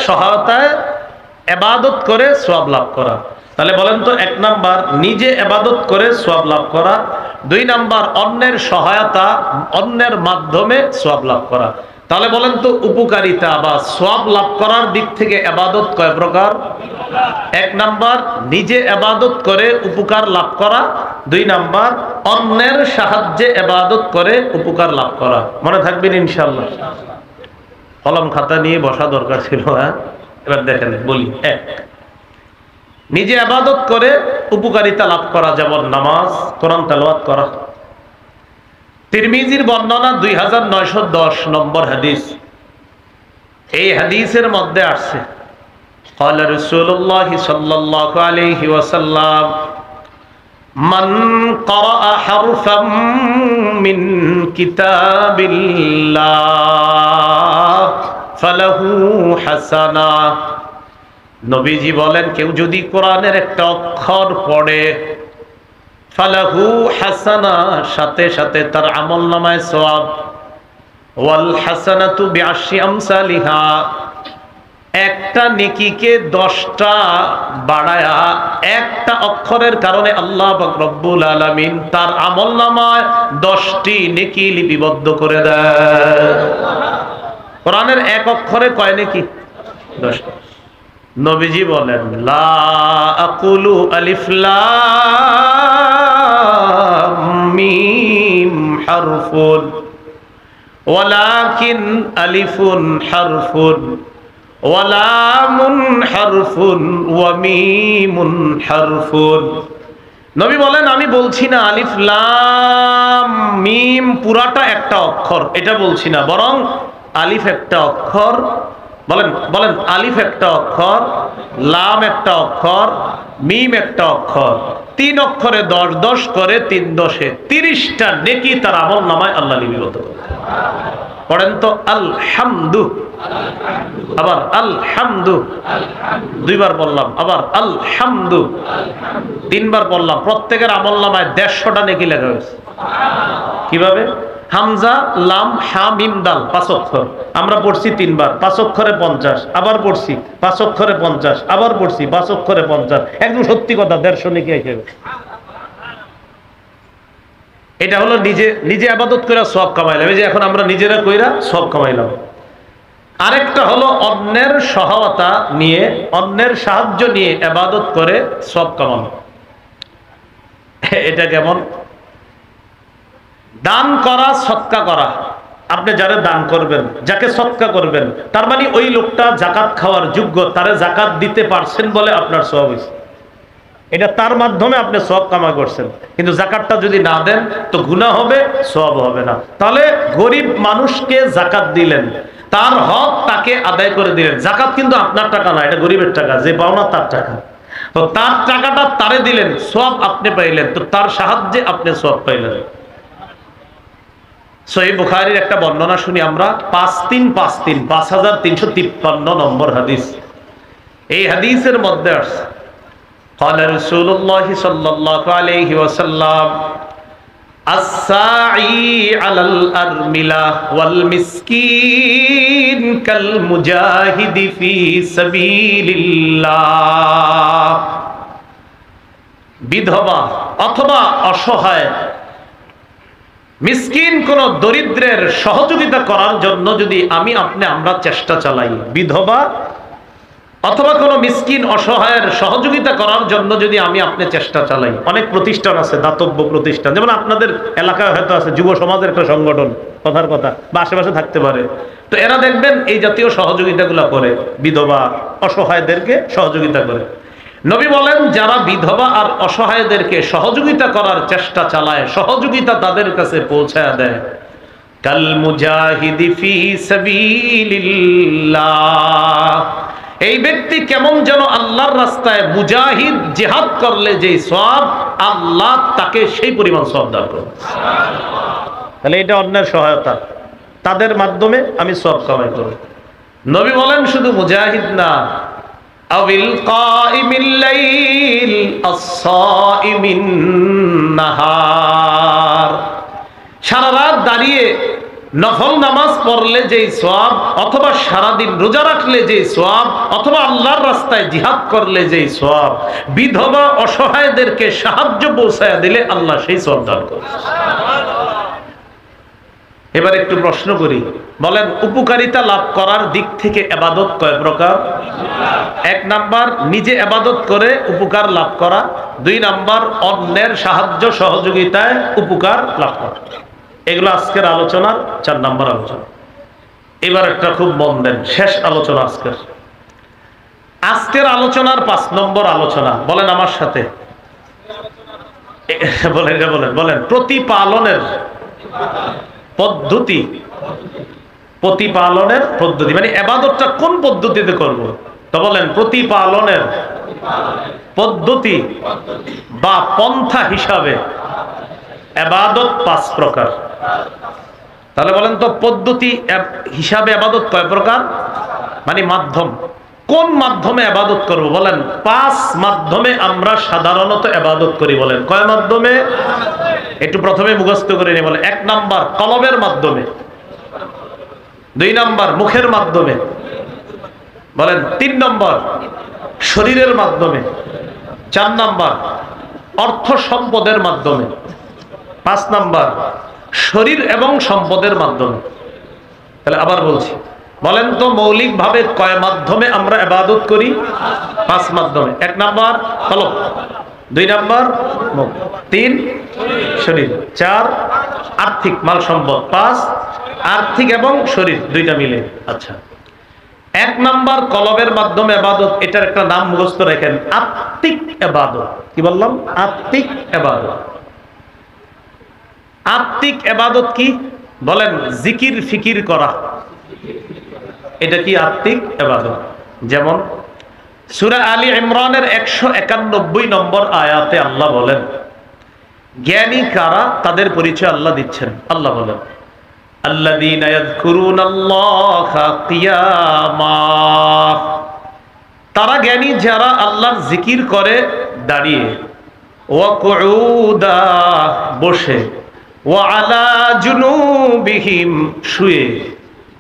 সহায়তায় ইবাদত করে সওয়াব লাভ করা। তাহলে বলেন তো 1 নাম্বার নিজে ইবাদত করে সওয়াব লাভ করা, 2 নাম্বার অন্যের সহায়তা, অন্যের মাধ্যমে সওয়াব লাভ করা। তাহলে বলেন তো উপকারিতা বা সওয়াব লাভ করার দিক থেকে ইবাদত কয় প্রকার? 1 নাম্বার নিজে ইবাদত করে উপকার লাভ করা, 2 নাম্বার অন্যের সাহায্যে ইবাদত করে উপকার লাভ করা। মনে থাকবেন ইনশাআল্লাহ। কলম খাতা নিয়ে বসা দরকার ছিল। এবার দেখেন বলি, 1, নিজে ইবাদত করে উপকারিতা লাভ করা, যেমন নামাজ, কোরআন তেলাওয়াত করা। তিরমিজির বর্ণনা 2910 নম্বর হাদিস। এই হাদিসের মধ্যে আসছে قال رسول الله صلى الله عليه وسلم من قرأ حرفا من كتاب الله فله حسنة। নবীজি বলেন কেউ যদি কোরআনের একটা অক্ষর পড়ে, ফালাহু হাসানা, সাথে সাথে তার আমলনামায় সওয়াব, ওয়াল হাসানাতু বিআশরি আমসালিহা, একটা নেকিকে 10টা বাড়ায়া একটা অক্ষরের কারণে আল্লাহ পাক রব্বুল আলামিন তার আমলনামায় 10টি নেকি লিপিবদ্ধ করে দেয়। কোরআনের এক অক্ষরে কয় নেকি? 10টা। নবীজি বলেন লা আকুলু আলিফ লাম মিম হারফুন ওয়ালাকিন আলিফুন হারফুন ওয়া লামুন হারফুন ওয়া মিমুন হারফুন। নবী বলেন আমি বলছি না আলিফ লাম মিম পুরাটা একটা অক্ষর, এটা বলছি না, বরং আলিফ একটা অক্ষর, বলেন বলেন আলিফ একটা অক্ষর, লাম একটা অক্ষর, মিম একটা অক্ষর, 3 অক্ষরে 10 10 করে 3 10-এ 30টা নেকি তার আমলনামায় আল্লাহ লিপিবদ্ধ করে। পড়েন তো আলহামদু, আবার আলহামদু, 2 বার বললাম, আবার আলহামদু, 3 বার বললাম। প্রত্যেকের আমলনামায় 150টা নেকি লেখা হয়েছে। কিভাবে? হামজা লাম হা মিম দাল 5 অক্ষর, আমরা পড়ছি 3 বার, 5 অক্ষরে 50, আবার পড়ছি 5 অক্ষরে 50, আবার পড়ছি 5 অক্ষরে 50, একদম সত্যি কথা 150 নেকি হিসেবে। এটা হলো নিজে নিজে ইবাদত করে সওয়াব কামাইলাম, এই যে এখন আমরা নিজেরা কইরা সওয়াব কামাইলাম। আরেকটা হলো অন্যের সহায়তা নিয়ে, অন্যের সাহায্য নিয়ে ইবাদত করে সওয়াব কামানো। এটা কেমন? দান করা, সদকা করা। আপনি যারা দান করবেন, যাকে সদকা করবেন, তার মানে ওই লোকটা যাকাত খাওয়ার যোগ্য, তারে যাকাত দিতে পারছেন বলে আপনার সওয়াব হয়েছে, এটা তার মাধ্যমে আপনি সওয়াব কামাই করছেন। কিন্তু যাকাতটা যদি না দেন তো গুনাহ হবে, সওয়াব হবে না। তাহলে গরিব মানুষকে যাকাত দিলেন, তার হক তাকে আদায় করে দিলেন। যাকাত কিন্তু আপনার টাকা না, এটা গরিবের টাকা, যে পাওনা তার টাকা, তো তার টাকাটা তারে দিলেন, সওয়াব আপনি পাইলেন, তো তার সাহায্যে আপনি সওয়াব পাইলেন। সহিহ বুখারীর একটা বর্ণনা শুনি আমরা, 5353 5353 নম্বর হাদিস। এই হাদিসের মধ্যে আছে قال رسول الله صلى الله عليه وسلم الساعي على الأرملة والمسكين كالمجاهد في سبيل الله। বিধবা অথবা অসহায় মিসকিন কোন দরিদ্রের সহযোগিতা করার জন্য যদি আমরা চেষ্টা চালাই, বিধবা অথবা কোনো মিসকিন অসহায়ের সহযোগিতা করার জন্য যদি আপনি চেষ্টা চালাই। অনেক প্রতিষ্ঠান আছে, দাতব্য প্রতিষ্ঠান, যেমন আপনাদের এলাকায় হয়তো আছে যুব সমাজের একটা সংগঠন, কথার কথা, বা আশেপাশে থাকতে পারে, তো এরা দেখবেন এই জাতীয় সহযোগিতাগুলো করে, বিধবা অসহায়দেরকে সহযোগিতা করে। নবী বলেন যারা বিধবা আর অসহায়দেরকে সহযোগিতা করার চেষ্টা চালায়, সহযোগিতা তাদের কাছে পৌঁছায় দেয়, কাল মুজাহিদি ফি সাবিলিল্লাহ, এই ব্যক্তি কেমন যেন আল্লাহর রাস্তায় মুজাহিদ, জিহাদ করলে যে সওয়াব, আল্লাহ তাকে সেই পরিমাণ সওয়াব দান করবে। তাহলে এটা অন্যের সহায়তা, তাদের মাধ্যমে আমি সওয়াব কামাই করব। নবী বলেন শুধু মুজাহিদ না, আবিল কাইমিল লাইল আস-সাইমিন নাহার, সারা রাত দাঁড়িয়ে নফল নামাজ পড়লে যেই সওয়াব, অথবা সারাদিন রোজা রাখলে যেই সওয়াব, অথবা আল্লাহর রাস্তায় জিহাদ করলে যেই সওয়াব, বিধবা অসহায়দেরকে সাহায্য পৌঁছায় দিলে আল্লাহ সেই সওয়াব দান করেন। এবার একটু প্রশ্ন করি, বলেন উপকারিতা লাভ করার দিক থেকে ইবাদত কয় প্রকার? 1 নাম্বার নিজে ইবাদত করে উপকার লাভ করা, 2 নাম্বার অন্যের সাহায্য সহযোগিতায় উপকার লাভ করা। এগুলো আজকের আলোচনার 4 নাম্বার আলোচনা। এবার একটা খুব মন দেন, শেষ আলোচনা আজকের আলোচনার 5 নম্বর আলোচনা। বলেন আমার সাথে, বলেন বলেন বলেন প্রতিপালনের পদ্ধতি। প্রতিপালনের পদ্ধতি মানে ইবাদতটা কোন পদ্ধতিতে করব, তো বলেন প্রতিপালনের পদ্ধতি বা পন্থা হিসাবে ইবাদত 5 প্রকার। তাহলে বলেন তো পদ্ধতি হিসাবে ইবাদত কয় প্রকার? মানে মাধ্যম, কোন মাধ্যমে ইবাদত করব? বলেন 5 মাধ্যমে আমরা সাধারণত ইবাদত করি। বলেন কয় মাধ্যমে? একটু প্রথমে মুখস্থ করে নিয়ে বলেন। 1 নাম্বার কলবের মাধ্যমে, 2 নাম্বার মুখের মাধ্যমে, বলেন 3 নম্বর শরীরের মাধ্যমে, 4 নাম্বার অর্থ সম্পদের মাধ্যমে, 5 নাম্বার শরীর এবং সম্পদের মাধ্যমে। তাহলে আবার বলছি, বলেন তো মৌলিকভাবে কয় মাধ্যমে আমরা ইবাদত করি? 5 মাধ্যমে। 1 নাম্বার কলব, 2 নাম্বার মুখ, 3 শরীর, 4 আর্থিক মাল সম্পদ 5, আর্থিক এবং শরীর দুইটা মিলে। আচ্ছা, 1 নাম্বার কলবের মাধ্যমে ইবাদত, এটার একটা নাম মুখস্থ রাখেন, আত্মিক ইবাদত। কি বললাম? আত্মিক ইবাদত। আত্মিক ইবাদত কি বলেন? জিকির ফিকির করা, এটা কি আত্মিক ইবাদত? যেমন সূরা আলী ইমরানের 191 নম্বর আয়াতে আল্লাহ বলেন, জ্ঞানী কারা তাদের পরিচয় আল্লাহ দিচ্ছেন। আল্লাহ বলেন, আল্লাযীনা ইয়াযকুরুনাল্লাহা কিয়ামা, তারা জ্ঞানী যারা আল্লাহর জিকির করে দাঁড়িয়ে, ওয়া কুউদা বসে, ওয়া আলা জুনুবিহিম শুয়ে,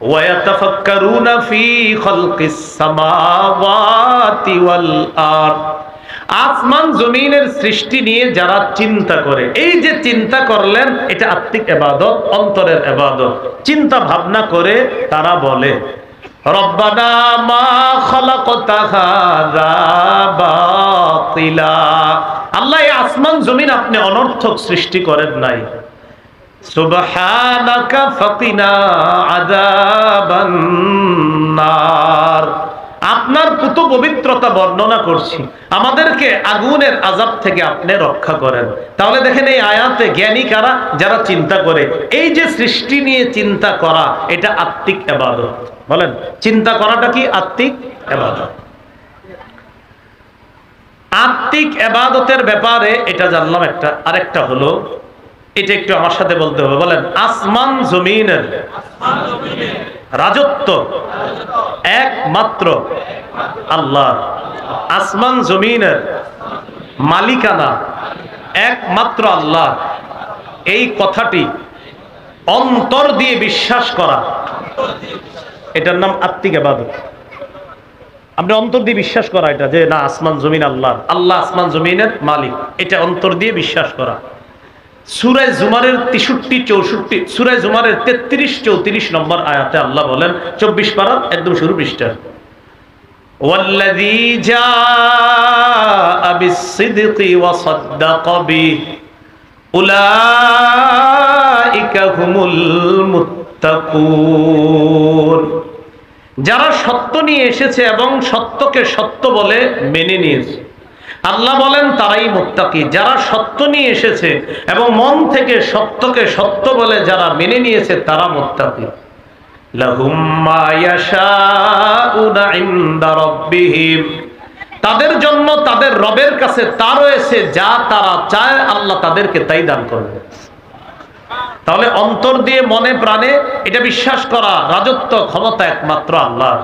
ওয়া ইয়াতাফাক্কারুনা ফি খালকিস সামাওয়াতি ওয়াল আরদ, আসমান জমিনের সৃষ্টি নিয়ে যারা চিন্তা করে। এই যে চিন্তা করলেন, এটা আত্মিক ইবাদত, অন্তরের ইবাদত। চিন্তা ভাবনা করে তারা বলে, রব্বানা মা খালাকতা হাযা বাতিলা, আল্লাহ এই আসমান জমিন আপনি অনর্থক সৃষ্টি করেন নাই। সুবহানাকা ফাকিনা আযাবান নার, আপনার পুত পবিত্রতা বর্ণনা করছি, আমাদেরকে আগুনের আযাব থেকে আপনি রক্ষা করেন। তাহলে দেখেন এই আয়াতে জ্ঞানী কারা? যারা চিন্তা করে। এই যে সৃষ্টি নিয়ে চিন্তা করা, এটা আত্মিক ইবাদত। বলেন, চিন্তা করাটা কি আত্মিক ইবাদত? আত্মিক ইবাদতের ব্যাপারে এটা জানলাম একটা। আরেকটা হলো, এটা একটু আমার সাথে বলতে হবে, বলেন, আসমান জমিনের রাজত্ব একমাত্র আল্লাহ, আসমান জমিনের মালিকানা একমাত্র আল্লাহ। এই কথাটি অন্তর দিয়ে বিশ্বাস করা, এটার নাম আত্মিক ইবাদত। আপনি অন্তর দিয়ে বিশ্বাস করা এটা, যে না আসমান জমিন আল্লাহ, আল্লাহ আসমান জমিনের মালিক, এটা অন্তর দিয়ে বিশ্বাস করা। সূরা জুমারের 63-64, সূরা জুমারের 33-34 নম্বর আয়াতে আল্লাহ বলেন, 24 পারা একদম শুরু পৃষ্ঠা, ওয়াল্লাযী জাআ বিস-সিদকি ওয়া সাদ্দাকা বিহি উলাইকা হুমুল মুত্তাকুন, যারা সত্য নিয়ে এসেছে এবং সত্যকে সত্য বলে মেনে নিয়েছে। আল্লাহ বলেন তারাই মুত্তাকি, যারা সত্য নিয়ে এসেছে এবং মন থেকে সত্যকে সত্য বলে যারা মেনে নিয়েছে, তারা মুত্তাকি। লাহুম মা ইয়াশাউনা ইনদা রাব্বিহিম, তাদের জন্য তাদের রবের কাছে তা রয়েছে যা তারা চায়, আল্লাহ তাদেরকে তাই দান করবে। তাহলে অন্তর দিয়ে মনে প্রাণে এটা বিশ্বাস করা, রাজত্ব ক্ষমতা একমাত্র আল্লাহ।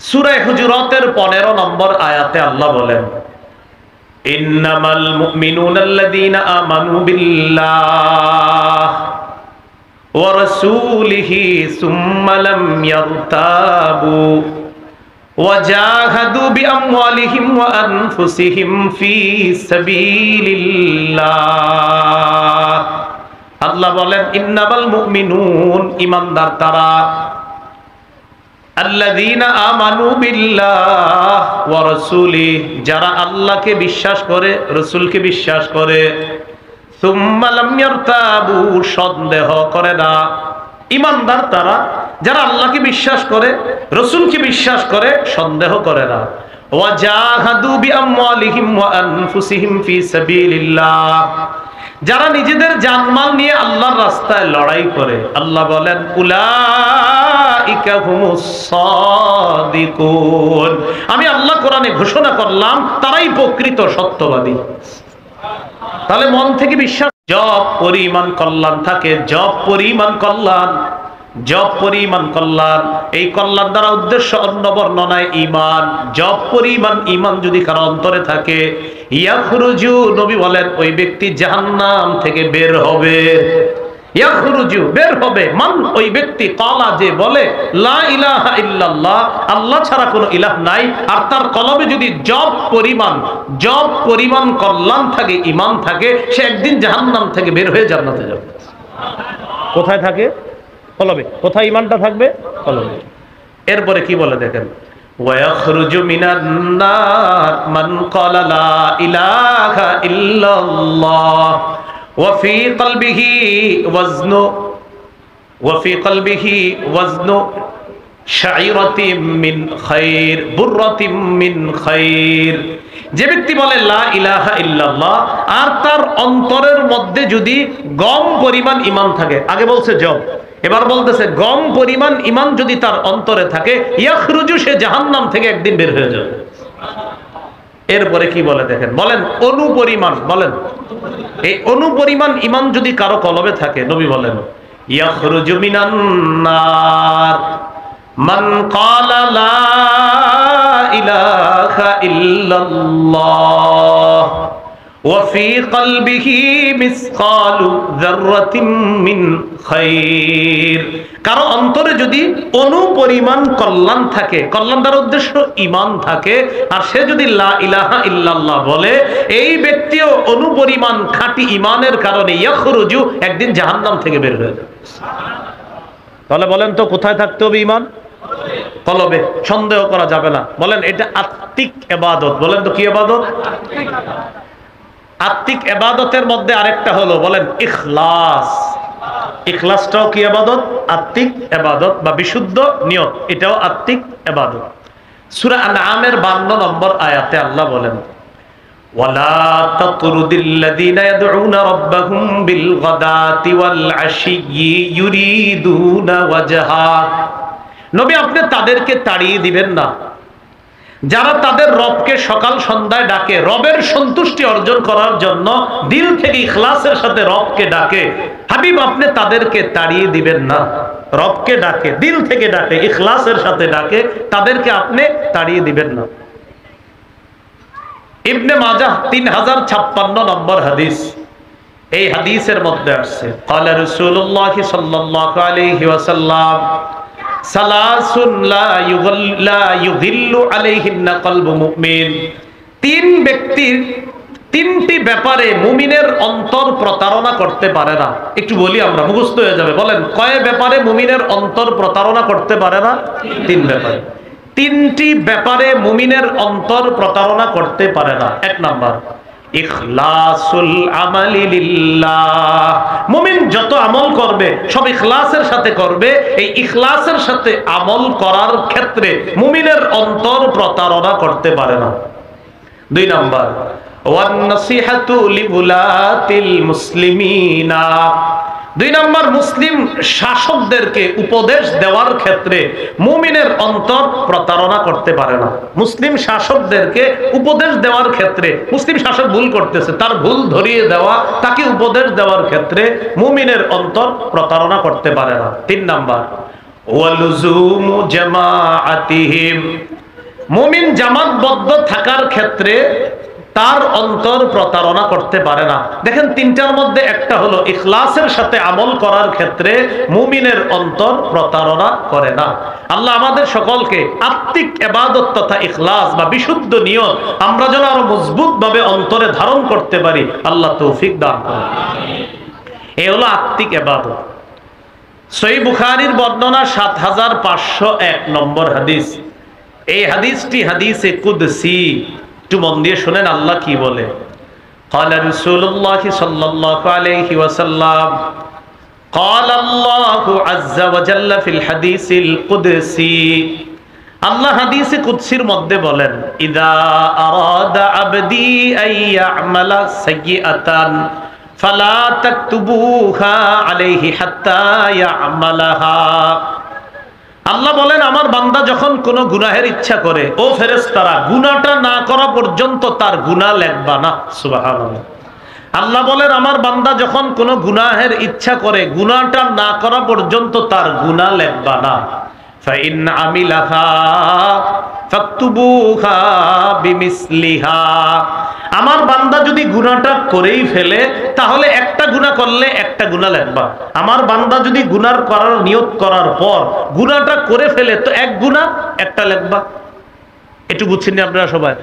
সূরা হুজুরাতের 15 নম্বর আয়াতে আল্লাহ বলেন, ইন্নামাল মুমিনুনা আল্লাযীনা আমানু বিল্লাহ ওয়া রাসূলিহি সুম্মা লাম ইয়ারতাবু ওয়া জাহাদু বিআমওয়ালিহিম ওয়া আনফুসিহিম ফি সাবিলিল্লাহ। আল্লাহ বলেন, ইন্নামাল মুমিনুন, ঈমানদার তারা, আল্লাযীনা আমানু বিল্লাহ ওয়া রাসূলিহি, যারা আল্লাহকে বিশ্বাস করে, রাসূলকে বিশ্বাস করে, সুম্মা লাম ইয়ারতাবু, সন্দেহ করে না। ঈমানদার তারা যারা আল্লাহকে বিশ্বাস করে, রাসূলকে বিশ্বাস করে, সন্দেহ করে না। ওয়া জাহাদু বিআমওয়ালিহিম ওয়া আনফুসিহিম ফি সাবিলিল্লাহ, যারা নিজেদের জানমাল নিয়ে আল্লাহর রাস্তায় লড়াই করে। আল্লাহ বলেন, উলাইকা হুমুস সাদিকুন, আমি আল্লাহ কোরআনে ঘোষণা করলাম তারাই প্রকৃত সত্যবাদী। তাহলে মন থেকে বিশ্বাস, জব পরিমাণ কল্যাণ থাকে, জব পরিমাণ কল্যাণ, জব পরিমাণ কল্যাণ। এই কল্যাণ দ্বারা উদ্দেশ্য অন্য বর্ণনায় ঈমান, জব পরিমাণ ঈমান যদি কারো অন্তরে থাকে, ইয়াখরুজু, নবী বলেন ওই ব্যক্তি জাহান্নাম থেকে বের হবে। ইয়াখরুজু, বের হবে, মান, ওই ব্যক্তি, কালা, যে বলে লা ইলাহা ইল্লাল্লাহ, আল্লাহ ছাড়া কোনো ইলাহ নাই, আর তার কলবে যদি জব পরিমাণ কল্যাণ থাকে, ঈমান থাকে, সে একদিন জাহান্নাম থেকে বের হয়ে জান্নাতে যাবে। কোথায় থাকে? কলবে। কোথায় ঈমানটা থাকবে? কলবে। এরপরে কি বলে দেখেন, ওয়ায়াখরুজু মিনান নার মান ক্বালা লা ইলাহা ইল্লাল্লাহ ওয়াফি কলবিহি ওয়াজনু ওয়াফি কলবিহি ওয়াজনু শাইরাতিম মিন খায়র বুররাতিম মিন খায়র। যে ব্যক্তি বলে লা ইলাহা ইল্লাল্লাহ আর তার অন্তরের মধ্যে যদি গম পরিমাণ ঈমান থাকে, আগে বলছে জব, এবার বলতেছে গম পরিমাণ ঈমান যদি তার অন্তরে থাকে, ইয়াখরুজু, সে জাহান্নাম থেকে একদিন বের হয়ে যাবে। এরপরে কি বলে দেখেন, বলেন অনুপরিমাণ, বলেন এই অনুপরিমাণ ঈমান যদি কারো কলবে থাকে, নবী বলেন ইয়াখরুজু মিনান নার মান ক্বালা লা ইলাহা ইল্লাল্লাহ ওয়া ফি কলবিহি মিসকালু যাররাতিন মিন খায়র। কারো অন্তরে যদি অনুপরিমাণ কল্যাণ থাকে, কল্যাণ দ্বারা উদ্দেশ্য ঈমান থাকে, আর সে যদি লা ইলাহা ইল্লাল্লাহ বলে, এই ব্যক্তিও অনুপরিমাণ খাঁটি ঈমানের কারণে ইয়াখরুজু, একদিন জাহান্নাম থেকে বের হয়ে যাবে। তাহলে বলেন তো কোথায় থাকতে হবে ঈমান? কলবে, সন্দেহ করা যাবে না। বলেন এটা আত্মিক ইবাদত, বলেন তো কি ইবাদত? আত্মিক ইবাদতের মধ্যে আরেকটা হলো, বলেন ইখলাস। ইখলাসটাও কি ইবাদত? আত্মিক ইবাদত বা বিশুদ্ধ নিয়ত, এটাও আত্মিক ইবাদত। সূরা আনআমের 52 নম্বর আয়াতে আল্লাহ বলেন ওয়ালা তাতরুদিল্লাযীনা ইয়াদউনা রাব্বাহুম বিল গাদাতি ওয়াল আশিয়্যি ইউরিদুনা ওয়াজহা। নবী আপনি তাদেরকে তাড়িয়ে দিবেন না যারা তাদের রবকে সকাল সন্ধ্যায় ডাকে, রবের সন্তুষ্টি অর্জন করার জন্য দিল থেকে ইখলাসের সাথে রবকে ডাকে। হাবিব আপনি তাদেরকে তাড়িয়ে দিবেন না, রবকে ডাকে, দিল থেকে ডাকে, ইখলাসের সাথে ডাকে, তাদেরকে আপনি তাড়িয়ে দিবেন না। ইবনে মাজাহ 3056 নম্বর হাদিস, এই হাদিসের মধ্যে আসছে ক্বালা রাসূলুল্লাহ সাল্লাল্লাহু আলাইহি ওয়াসাল্লাম সালাসুন লা ইউযিল্লু আলাইহিন্না কলবু মুমিন। তিন ব্যক্তির তিনটি ব্যাপারে মুমিনের অন্তর প্রতারণা করতে পারে না। একটু বলি, আমরা মুখস্থ হয়ে যাবে। বলেন কয় ব্যাপারে মুমিনের অন্তর প্রতারণা করতে পারে না? তিন ব্যাপারে। তিনটি ব্যাপারে মুমিনের অন্তর প্রতারণা করতে পারে না। এক নাম্বার ইখলাসুল আমালি লিল্লাহ। মুমিন যত আমল করবে সব ইখলাসের সাথে করবে, এই ইখলাসের সাথে আমল করার ক্ষেত্রে মুমিনের অন্তর প্রতারণা করতে পারে না। দুই নাম্বার ওয়ান নাসিহাতু লিউলাতিল মুসলিমিনা। দুই নাম্বার মুসলিম শাসকদেরকে উপদেশ দেওয়ার ক্ষেত্রে মুমিনের অন্তর প্রতারণা করতে পারে না। মুসলিম শাসকদেরকে উপদেশ দেওয়ার ক্ষেত্রে, মুসলিম শাসক ভুল করতেছে, তার ভুল ধরিয়ে দেওয়া, তাকে উপদেশ দেওয়ার ক্ষেত্রে মুমিনের অন্তর প্রতারণা করতে পারে না। তিন নাম্বার ওয়ালুজুমু জামাআতিহিম। মুমিন জামাতবদ্ধ থাকার ক্ষেত্রে তার অন্তর প্রতারণা করতে পারে না। দেখেন তিনটার মধ্যে একটা হলো ইখলাসের সাথে আমল করার ক্ষেত্রে মুমিনের অন্তর প্রতারণা করে না। আল্লাহ আমাদের সকলকে আত্মিক ইবাদত তথা ইখলাস বা বিশুদ্ধ নিয়ত আমরা যেন আরো মজবুত ভাবে অন্তরে ধারণ করতে পারি, আল্লাহ তৌফিক দান করুন। এই হলো আত্মিক ইবাদত। সহিহ বুখারীর বর্ণনা 7501 নম্বর হাদিস। এই হাদিসটি হাদিসে কুদসি। একটু মন দিয়ে শুনেন আল্লাহ কি বলে। ক্বালা রাসূলুল্লাহ সাল্লাল্লাহু আলাইহি ওয়াসাল্লাম ক্বালা আল্লাহু আযজা ওয়া জাল্লা ফিল হাদিসিল কুদসি। আল্লাহ হাদিসে কুদসির মধ্যে বলেন ইযা আরাদা আবদি আইয়ামালা সাইয়্যাতান ফালা তাকতুবুহা আলাইহি হাত্তা ইয়ামালাহা। আল্লাহ বলেন আমার বান্দা যখন কোনো গুনাহের ইচ্ছা করে, ও ফেরেশতারা গুনাহটা না করা পর্যন্ত তার গুনাহ লিখবা না। সুবহানাল্লাহ। আল্লাহ বলেন আমার বান্দা যখন কোনো গুনাহের ইচ্ছা করে, গুনাহটা না করা পর্যন্ত তার গুনাহ লিখবা না। ফাইন আমিলাহা ফাকতুবুহা বিমিসলিহা। আমার বান্দা যদি গুনাহটা করেই ফেলে তাহলে একটা গুনাহ করলে একটা গুনাহ লিখবা। আমার বান্দা যদি গুনাহ করার নিয়ত করার পর গুনাহটা করে ফেলে তো এক গুনাহ একটা লিখবা। একটু বুঝছেন আপনারা সবাই?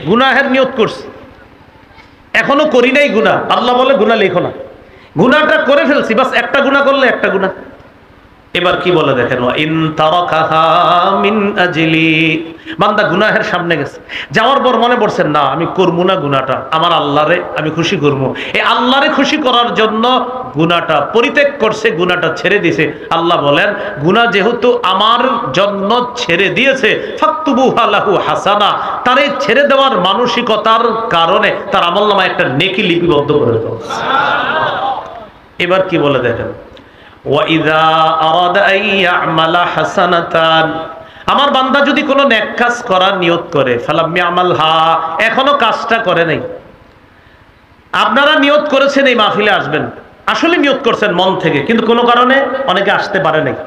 গুনাহের নিয়ত করছি, এখনো করি নাই গুনাহ, আল্লাহ বলে গুনাহ লেখো না। গুনাহটা করে ফেলছি, বাস একটা গুনাহ করলে একটা গুনাহ। এবার কি বলে দেখেন, ওয়া ইন তারাকাহা মিন আজলি, বান্দা গুনাহের সামনে গেছে, যাওয়ার পর মনে পড়ছে না আমি করবো না গুনাহটা, আমার আল্লাহরে আমি খুশি করব, এই আল্লাহরে খুশি করার জন্য গুনাহটা পরিত্যাগ করছে, গুনাহটা ছেড়ে দিয়েছে। আল্লাহ বলেন গুনাহ যেহেতু আমার জন্য ছেড়ে দিয়েছে, ফাকতুবুহা লাহু হাসানা, তার এই ছেড়ে দেওয়ার মানসিকতার কারণে তার আমলনামায় একটা নেকি লিপিবদ্ধ করে দাও। এবার কি বলে দেখেন, ওয়াইদা আরাদা আন ইয়ামালা হাসানাতান, আমার বান্দা যদি কোনো নেক কাজ করার নিয়ত করে, ফালাম ইয়ামালহা, এখনো কাজটা করে নাই। আপনারা নিয়ত করেছেন এই মাহফিলে আসবেন, আসলে নিয়ত করছেন মন থেকে, কিন্তু কোনো কারণে অনেকে আসতে পারে নাই।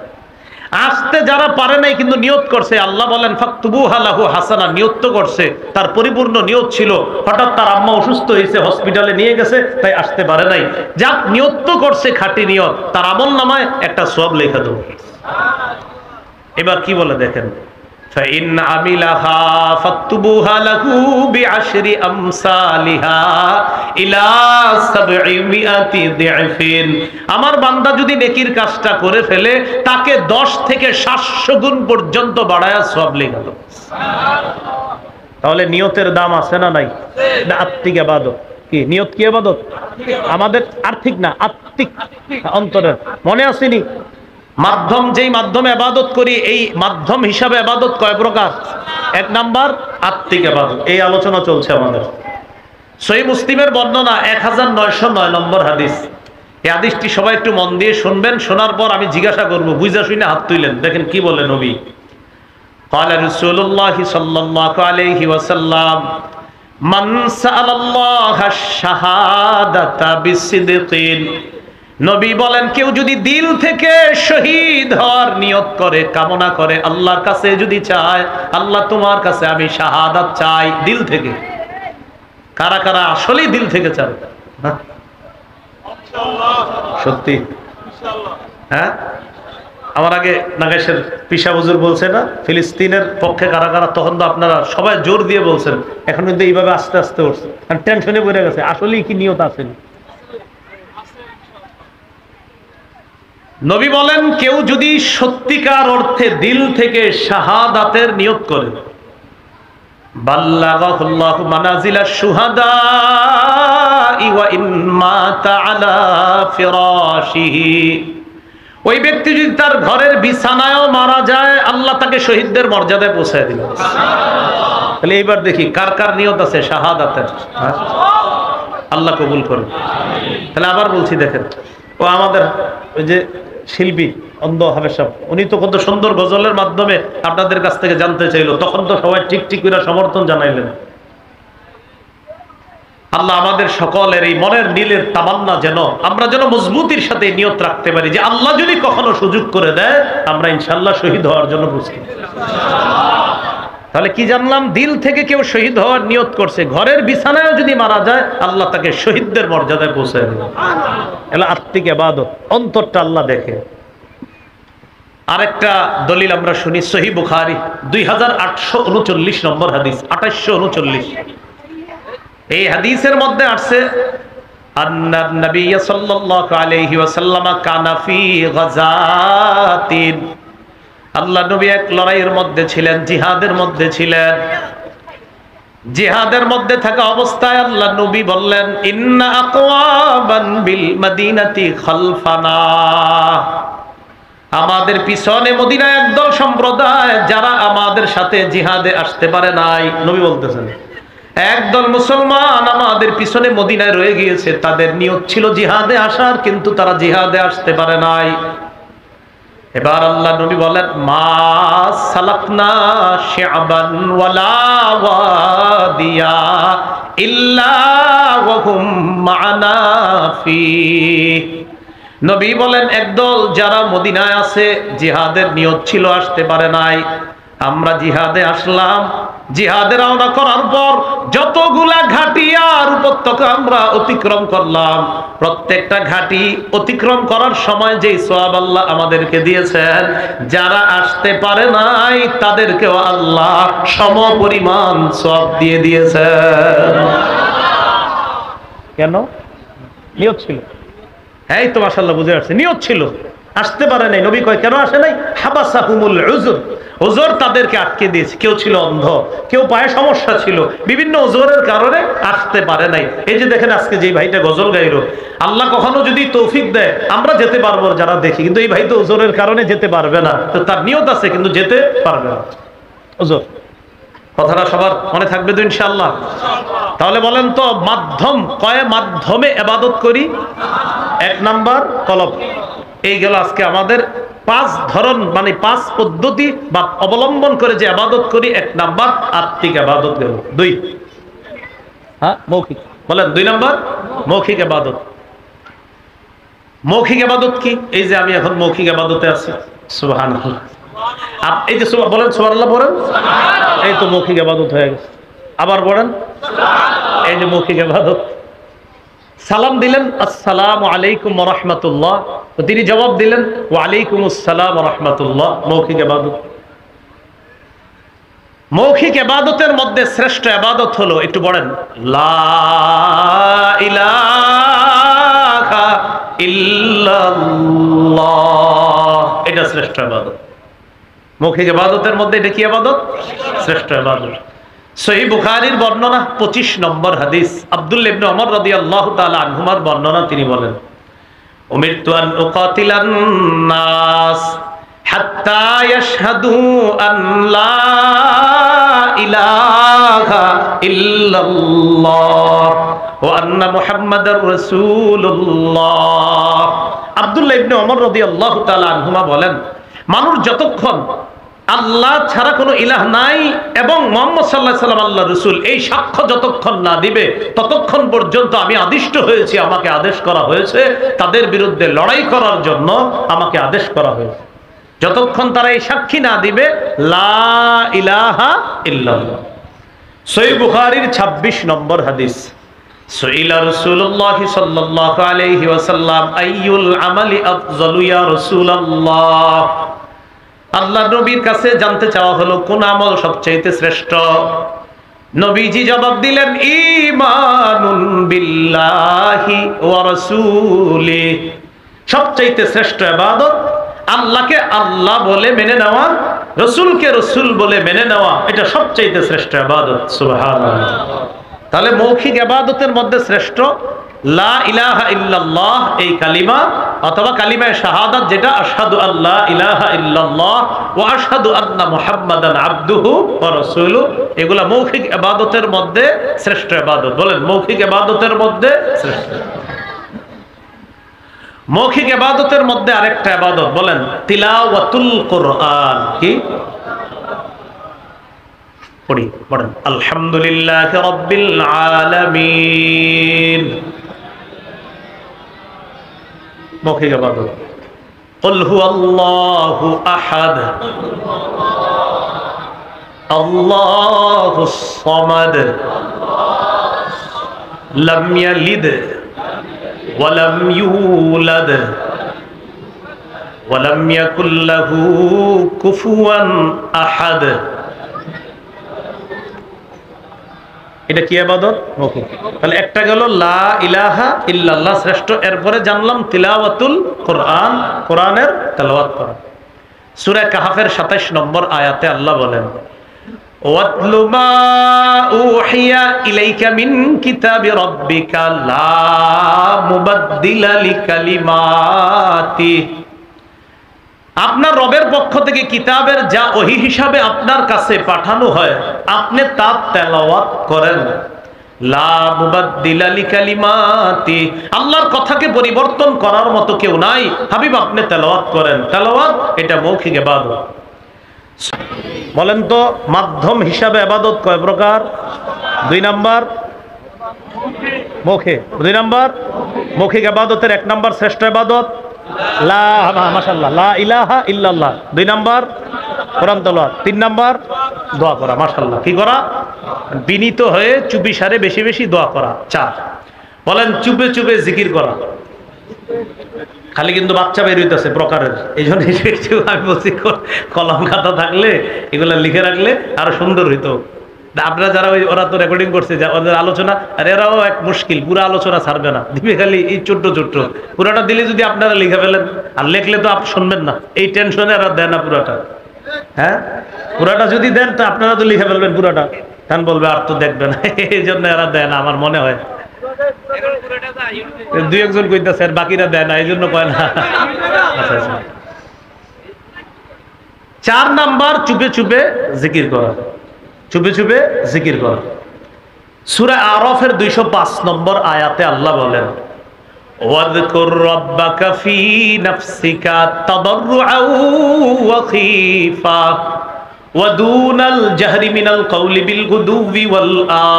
আসতে যারা পারে নাই কিন্তু নিয়ত করছে, আল্লাহ বলেন ফাকতুবুহা লাহু হাসানা, নিয়ত তো করছে, তার পরিপূর্ণ নিয়ত ছিল, হঠাৎ তার আম্মা অসুস্থ হয়েছে, হসপিটালে নিয়ে গেছে, তাই আসতে পারে নাই, যাক নিয়ত তো করছে, খাঁটি নিয়ত, তার আমল নামায় একটা সওয়াব লেখা দেব। এবার কি বলে দেখেন, ফাইন আমিলাহা ফাকতুবুহা লাহু বিআশরি আমসালিহা ইলা 700 দিআফিন, আমার বান্দা যদি নেকির কাজটা করে ফেলে, তাকে 10 থেকে 700 গুণ পর্যন্ত বাড়ায়া সওয়াব লেখা দেব। তাহলে নিয়তের দাম আছে না নাই? না আত্মিক ইবাদত। কি নিয়ত? কি ইবাদত? আমাদের আর্থিক না, আত্মিক, অন্তরের। মনে আসেনি মাধ্যম, যেই মাধ্যমে ইবাদত করি, এই মাধ্যম হিসাবে ইবাদত কয় প্রকার? এক নাম্বার আত্মিক ইবাদত। এই আলোচনা চলছে আমাদের। সহিহ মুসলিমের বর্ণনা 1909 নম্বর হাদিস। এই হাদিসটি সবাই একটু মন দিয়ে শুনবেন, শোনার পর আমি জিজ্ঞাসা করবো, বুঝা শুনে হাত তুলেন, দেখেন কি বলে নবী। قال رسول الله صلى الله عليه وسلم من سأل الله الشهادة بصدق, নবী বলেন কেউ যদি দিল থেকে শহীদ হওয়ার নিয়ত করে, কামনা করে, আল্লাহর কাছে যদি চায়, আল্লাহ তোমার কাছে আমি শাহাদাত চাই, দিল থেকে। কারা কারা আসলেই দিল থেকে চান? সত্যি? হ্যাঁ, আমার আগে নাগাইশের পিসা হুজুর বলছে না ফিলিস্তিনের পক্ষে কারা কারা, তখন তো আপনারা সবাই জোর দিয়ে বলছেন, এখন কিন্তু এইভাবে আস্তে আস্তে উঠছে, কারণ টেনশনে পড়ে গেছে, আসলেই কি নিয়ত আসেনি। নবী বলেন কেউ যদি সত্যিকার অর্থে দিল থেকে শাহাদাতের নিয়ত করে, বাল্লাগাহুল্লাহু মানাজিলাশ শুহাদা ওয়া ইন মাতা আলা ফিরাশিহি, ওই ব্যক্তি যদি তার ঘরের বিছানায়ও মারা যায়, আল্লাহ তাকে শহীদদের মর্যাদায় পৌঁছায় দিল। তাহলে এইবার দেখি কার কার নিয়ত আছে শাহাদাতের। আল্লাহ কবুল করুন। তাহলে আবার বলছি দেখেন, ও আমাদের ওই যে শিল্পী অন্ধ হাবেশ সাহেব, উনি তো কত সুন্দর গজলের মাধ্যমে আপনাদের কাছ থেকে জানতে চাইলো, তখন তো সবাই ঠিক ঠিক করে সমর্থন জানাইলেন। আল্লাহ আমাদের সকলের এই মনের নীলের তামান্না যেন আমরা যেন মজবুতির সাথে নিয়ত রাখতে পারি যে আল্লাহ যদি কখনো সুযোগ করে দেয়, আমরা ইনশাআল্লাহ শহীদ হওয়ার জন্য প্রস্তুত। তাহলে কি জানলাম? দিল থেকে কেউ শহীদ হওয়ার নিয়ত করছে, ঘরের বিছানায়ও যদি মারা যায়, আল্লাহ তাকে শহীদদের মর্যাদায় পৌঁছে দেবে। এলা আত্মিক ইবাদত, অন্তরটা আল্লাহ দেখে। আরেকটা দলিল আমরা শুনি, সহিহ বুখারী 2839 নম্বর হাদিস, 2839। এই হাদিসের মধ্যে আছে আন্নান নবী সাল্লাল্লাহু আলাইহি ওয়াসাল্লাম কানা ফি গাযাতিন, আল্লাহ নবী এক লড়াইয়ের মধ্যে ছিলেন, জিহাদের মধ্যে ছিলেন। জিহাদের মধ্যে থাকা অবস্থায় আল্লাহ নবী বললেন, ইন্না আকওয়ামান বিল মদিনাতি খালফানা, আমাদের পিছনে মদিনায় একদল সম্প্রদায় যারা আমাদের সাথে জিহাদে আসতে পারে নাই। নবী বলতেছেন একদল মুসলমান আমাদের পিছনে মদিনায় রয়ে গিয়েছে, তাদের নিয়ত ছিল জিহাদে আসার, কিন্তু তারা জিহাদে আসতে পারে নাই। এবার আল্লাহ নবী বলেন, মা সালাকনা শিআবান ওয়ালা ওয়াদিয়া ইল্লা ওয়া হুম মা'না ফি, নবী বলেন একদল যারা মদিনায় আছে, জিহাদের নিয়ত ছিল, আসতে পারে নাই, আমরা জিহাদে আসলাম। জিহাদে রওনা করার পর যতগুলা ঘাটি আর উপত্যকা আমরা অতিক্রম করলাম, প্রত্যেকটা ঘাটি অতিক্রম করার সময় যেই সওয়াব আল্লাহ আমাদেরকে দিয়েছেন, যারা আসতে পারে নাই তাদেরকেও আল্লাহ সমপরিমাণ সওয়াব দিয়ে দিয়েছেন। কেন? নিয়ত ছিল। এই তো মাশাআল্লাহ বুঝে আসছে, নিয়ত ছিল। আসতে পারে নাই। নবী কয় কেন আসে নাই? হাবাসাহুমুল উযর, ওজর তাদেরকে আটকে দিয়েছে। কেউ ছিল অন্ধ, কেউ পায়ে সমস্যা ছিল, বিভিন্ন ওজরের কারণে আসতে পারে নাই। এই যে দেখেন আজকে যে ভাইটা গজল গাইলো, আল্লাহ কখনো যদি তৌফিক দেয় আমরা যেতে পারবো যারা দেখি, কিন্তু এই ভাই তো ওজরের কারণে যেতে পারবে না। তো তার নিয়ত আছে কিন্তু যেতে পারবে না। ওজর কথাটা সবার মনে থাকবে তো ইনশাআল্লাহ? তাহলে বলেন তো মাধ্যম কয় মাধ্যমে ইবাদত করি? এক নাম্বার কলব। এই গেল আজকে আমাদের 5 ধরন, মানে 5 পদ্ধতি বা অবলম্বন করে যে ইবাদত করি। এক নাম্বার আত্মিক ইবাদত গেল। 2 মৌখিক। বলেন 2 নাম্বার মৌখিক ইবাদত। মৌখিক ইবাদত কি? এই যে আমি এখন মৌখিক ইবাদতে আছি, সুবহানাল্লাহ। এই যে বলেন সুবহানাল্লাহ, বলেন, এই তো মৌখিক ইবাদত হয়ে গেছে। আবার বলেন, এই যে মৌখিক ইবাদত। সালাম দিলেন আসসালামু আলাইকুম ওয়া রাহমাতুল্লাহ, তো তিনি জবাব দিলেন ওয়া আলাইকুম আসসালাম ওয়া রাহমাতুল্লাহ। মৌখিক ইবাদত। মৌখিক ইবাদতের মধ্যে শ্রেষ্ঠ ইবাদত হলো, একটু বলেন, লা ইলাহা ইল্লাল্লাহ। এটা শ্রেষ্ঠ ইবাদত। মৌখিক ইবাদতের মধ্যে এটা কি ইবাদত? শ্রেষ্ঠ ইবাদত। সহিহ বুখারীর বর্ণনা 25 নম্বর হাদিস, আব্দুল্লাহ ইবনে ওমর রাদিয়াল্লাহু তাআলা আনহুমার বর্ণনা, তিনি বলেন, উমিরতু আন উকাতিলান নাস হাত্তা ইয়াশহাদু আন লা ইলাহা ইল্লাল্লাহ ওয়া আন্না মুহাম্মাদার রাসূলুল্লাহ। আব্দুল্লাহ ইবনে ওমর রাদিয়াল্লাহু তাআলা আনহুমা বলেন, মানুষ যতক্ষণ আল্লাহ ছাড়া কোনো ইলাহ নাই এবং মুহাম্মদ সাল্লাল্লাহু আলাইহি ওয়াসাল্লাম আল্লাহর রাসূল, এই সাক্ষ্য যতক্ষণ না দিবে ততক্ষণ পর্যন্ত আমি আদিষ্ট হয়েছি, আমাকে আদেশ করা হয়েছে তাদের বিরুদ্ধে লড়াই করার জন্য আমাকে আদেশ করা হয়েছে। যতক্ষণ তারা এই সাক্ষী না দিবে লা ইলাহা ইল্লাল্লাহ। সহিহ বুখারীর 26 নম্বর হাদিস, সুইলা রাসূলুল্লাহ সাল্লাল্লাহু আলাইহি ওয়াসাল্লাম আইয়ুল আমালি আফযালু ইয়া রাসূলুল্লাহ। আল্লাহ নবীর কাছে জানতে চাওয়া হলো কোন আমল সবচেয়ে শ্রেষ্ঠ। নবীজি জবাব দিলেন ঈমানুন বিল্লাহি ওয়া রাসূলিহি। সবচেয়ে শ্রেষ্ঠ ইবাদত আল্লাহকে আল্লাহ বলে মেনে নেওয়া, রাসূলকে রাসূল বলে মেনে নেওয়া, এটা সবচেয়ে শ্রেষ্ঠ ইবাদত। সুবহানাল্লাহ। তাহলে মৌখিক ইবাদতের মধ্যে শ্রেষ্ঠ লা ইলাহা ইল্লাল্লাহ, এই কালিমা অথবা কালিমায়ে শাহাদাত, যেটা আশহাদু আল্লা ইলাহা ইল্লাল্লাহ ওয়া আশহাদু আন্না মুহাম্মাদান আবদুহু ওয়া রাসূলুহু, এগুলা মৌখিক ইবাদতের মধ্যে শ্রেষ্ঠ ইবাদত। বলেন মৌখিক ইবাদতের মধ্যে শ্রেষ্ঠ। মৌখিক ইবাদতের মধ্যে আরেকটা ইবাদত, বলেন তিলাওয়াতুল কোরআন। কি পড়ি? বলেন আলহামদুলিল্লাহি রাব্বিল আলামিন। মৌখিক ইবাদত। কুল হুয়াল্লাহু আহাদ আল্লাহুস সামাদ লাম ইয়ালিদ ওয়া লাম ইউলাদ ওয়া লাম ইয়াকুল লাহু কুফুয়ান আহাদ। এটা কি ইবাদত? মৌখিক। তাহলে একটা গেল লা ইলাহা ইল্লাল্লাহ শ্রেষ্ঠ, এরপরে জানলাম তিলাওয়াতুল কোরআন, কোরআনের তেলাওয়াত করা। সূরা কাহফের 27 নম্বর আয়াতে আল্লাহ বলেন, ওয়াতলু মা উহিয়া ইলাইকা মিন কিতাবি রাব্বিকা লা মুবাদদিলা লিকালিমাতি। আপনার রবের পক্ষ থেকে কিতাবের যা ওহী হিসাবে আপনার কাছে পাঠানো হয় আপনি তা তেলাওয়াত করেন। লা মুবাদদিলা লিকালিমাতি, আল্লাহর কথাকে পরিবর্তন করার মতো কেউ নাই, হাবিব আপনি তেলাওয়াত করেন। তেলাওয়াত এটা মৌখিক ইবাদত। বলেন তো মাধ্যম হিসাবে ইবাদত কয় প্রকার? 2 নাম্বার মৌখিক। 2 নাম্বার মৌখিক ইবাদতের 1 নাম্বার শ্রেষ্ঠ ইবাদত লা, মাশাআল্লাহ, লা ইলাহা ইল্লাল্লাহ। 2 নাম্বার কোরআন তেলাওয়াত। 3 নাম্বার দোয়া করা। মাশাআল্লাহ, কি করা? বিনীত হয়ে চুপি সারে বেশি বেশি দোয়া করা। 4 বলেন চুপে চুপে জিকির করা। খালি কিন্তু বাচ্চা বের হইতেছে প্রকারের, এই জন্য আমি বলছি কলম খাতা থাকলে এগুলা লিখে রাখলে আরো সুন্দর হইতো। আপনারা যারা ওরা তো রেকর্ডিং করছে ওদের আলোচনা, আর এরাও এক মুশকিল, পুরো আলোচনা ছাড়বে না, দিবে খালি এই ছোট্ট ছোট্ট। পুরাটা দিলে যদি আপনারা লিখে ফেলেন, আর লেখলে তো আপনি শুনবেন না, এই টেনশনে এরা দেয় না পুরাটা। হ্যাঁ, পুরাটা যদি দেন তো আপনারা তো লিখে ফেলবেন পুরাটা, কারণ বলবে আর তো দেখবে না, এই জন্য এরা দেয় না আমার মনে হয়। দুই একজন কইতেছে আর বাকিরা দেয় না, এই জন্য কয় না। আচ্ছা আচ্ছা। 4 নাম্বার চুপে চুপে জিকির করা, চুপে চুপে জিকির করা। সূরা আরাফের 205 নম্বর আয়াতে আল্লাহ বলেন, ওয়াযকুর রাব্বাকা ফী নাফসিকা তাদাররুআন ওয়া খীফা ওয়া দুনাল জাহরি মিনাল কওলি বিল গুদুবি ওয়াল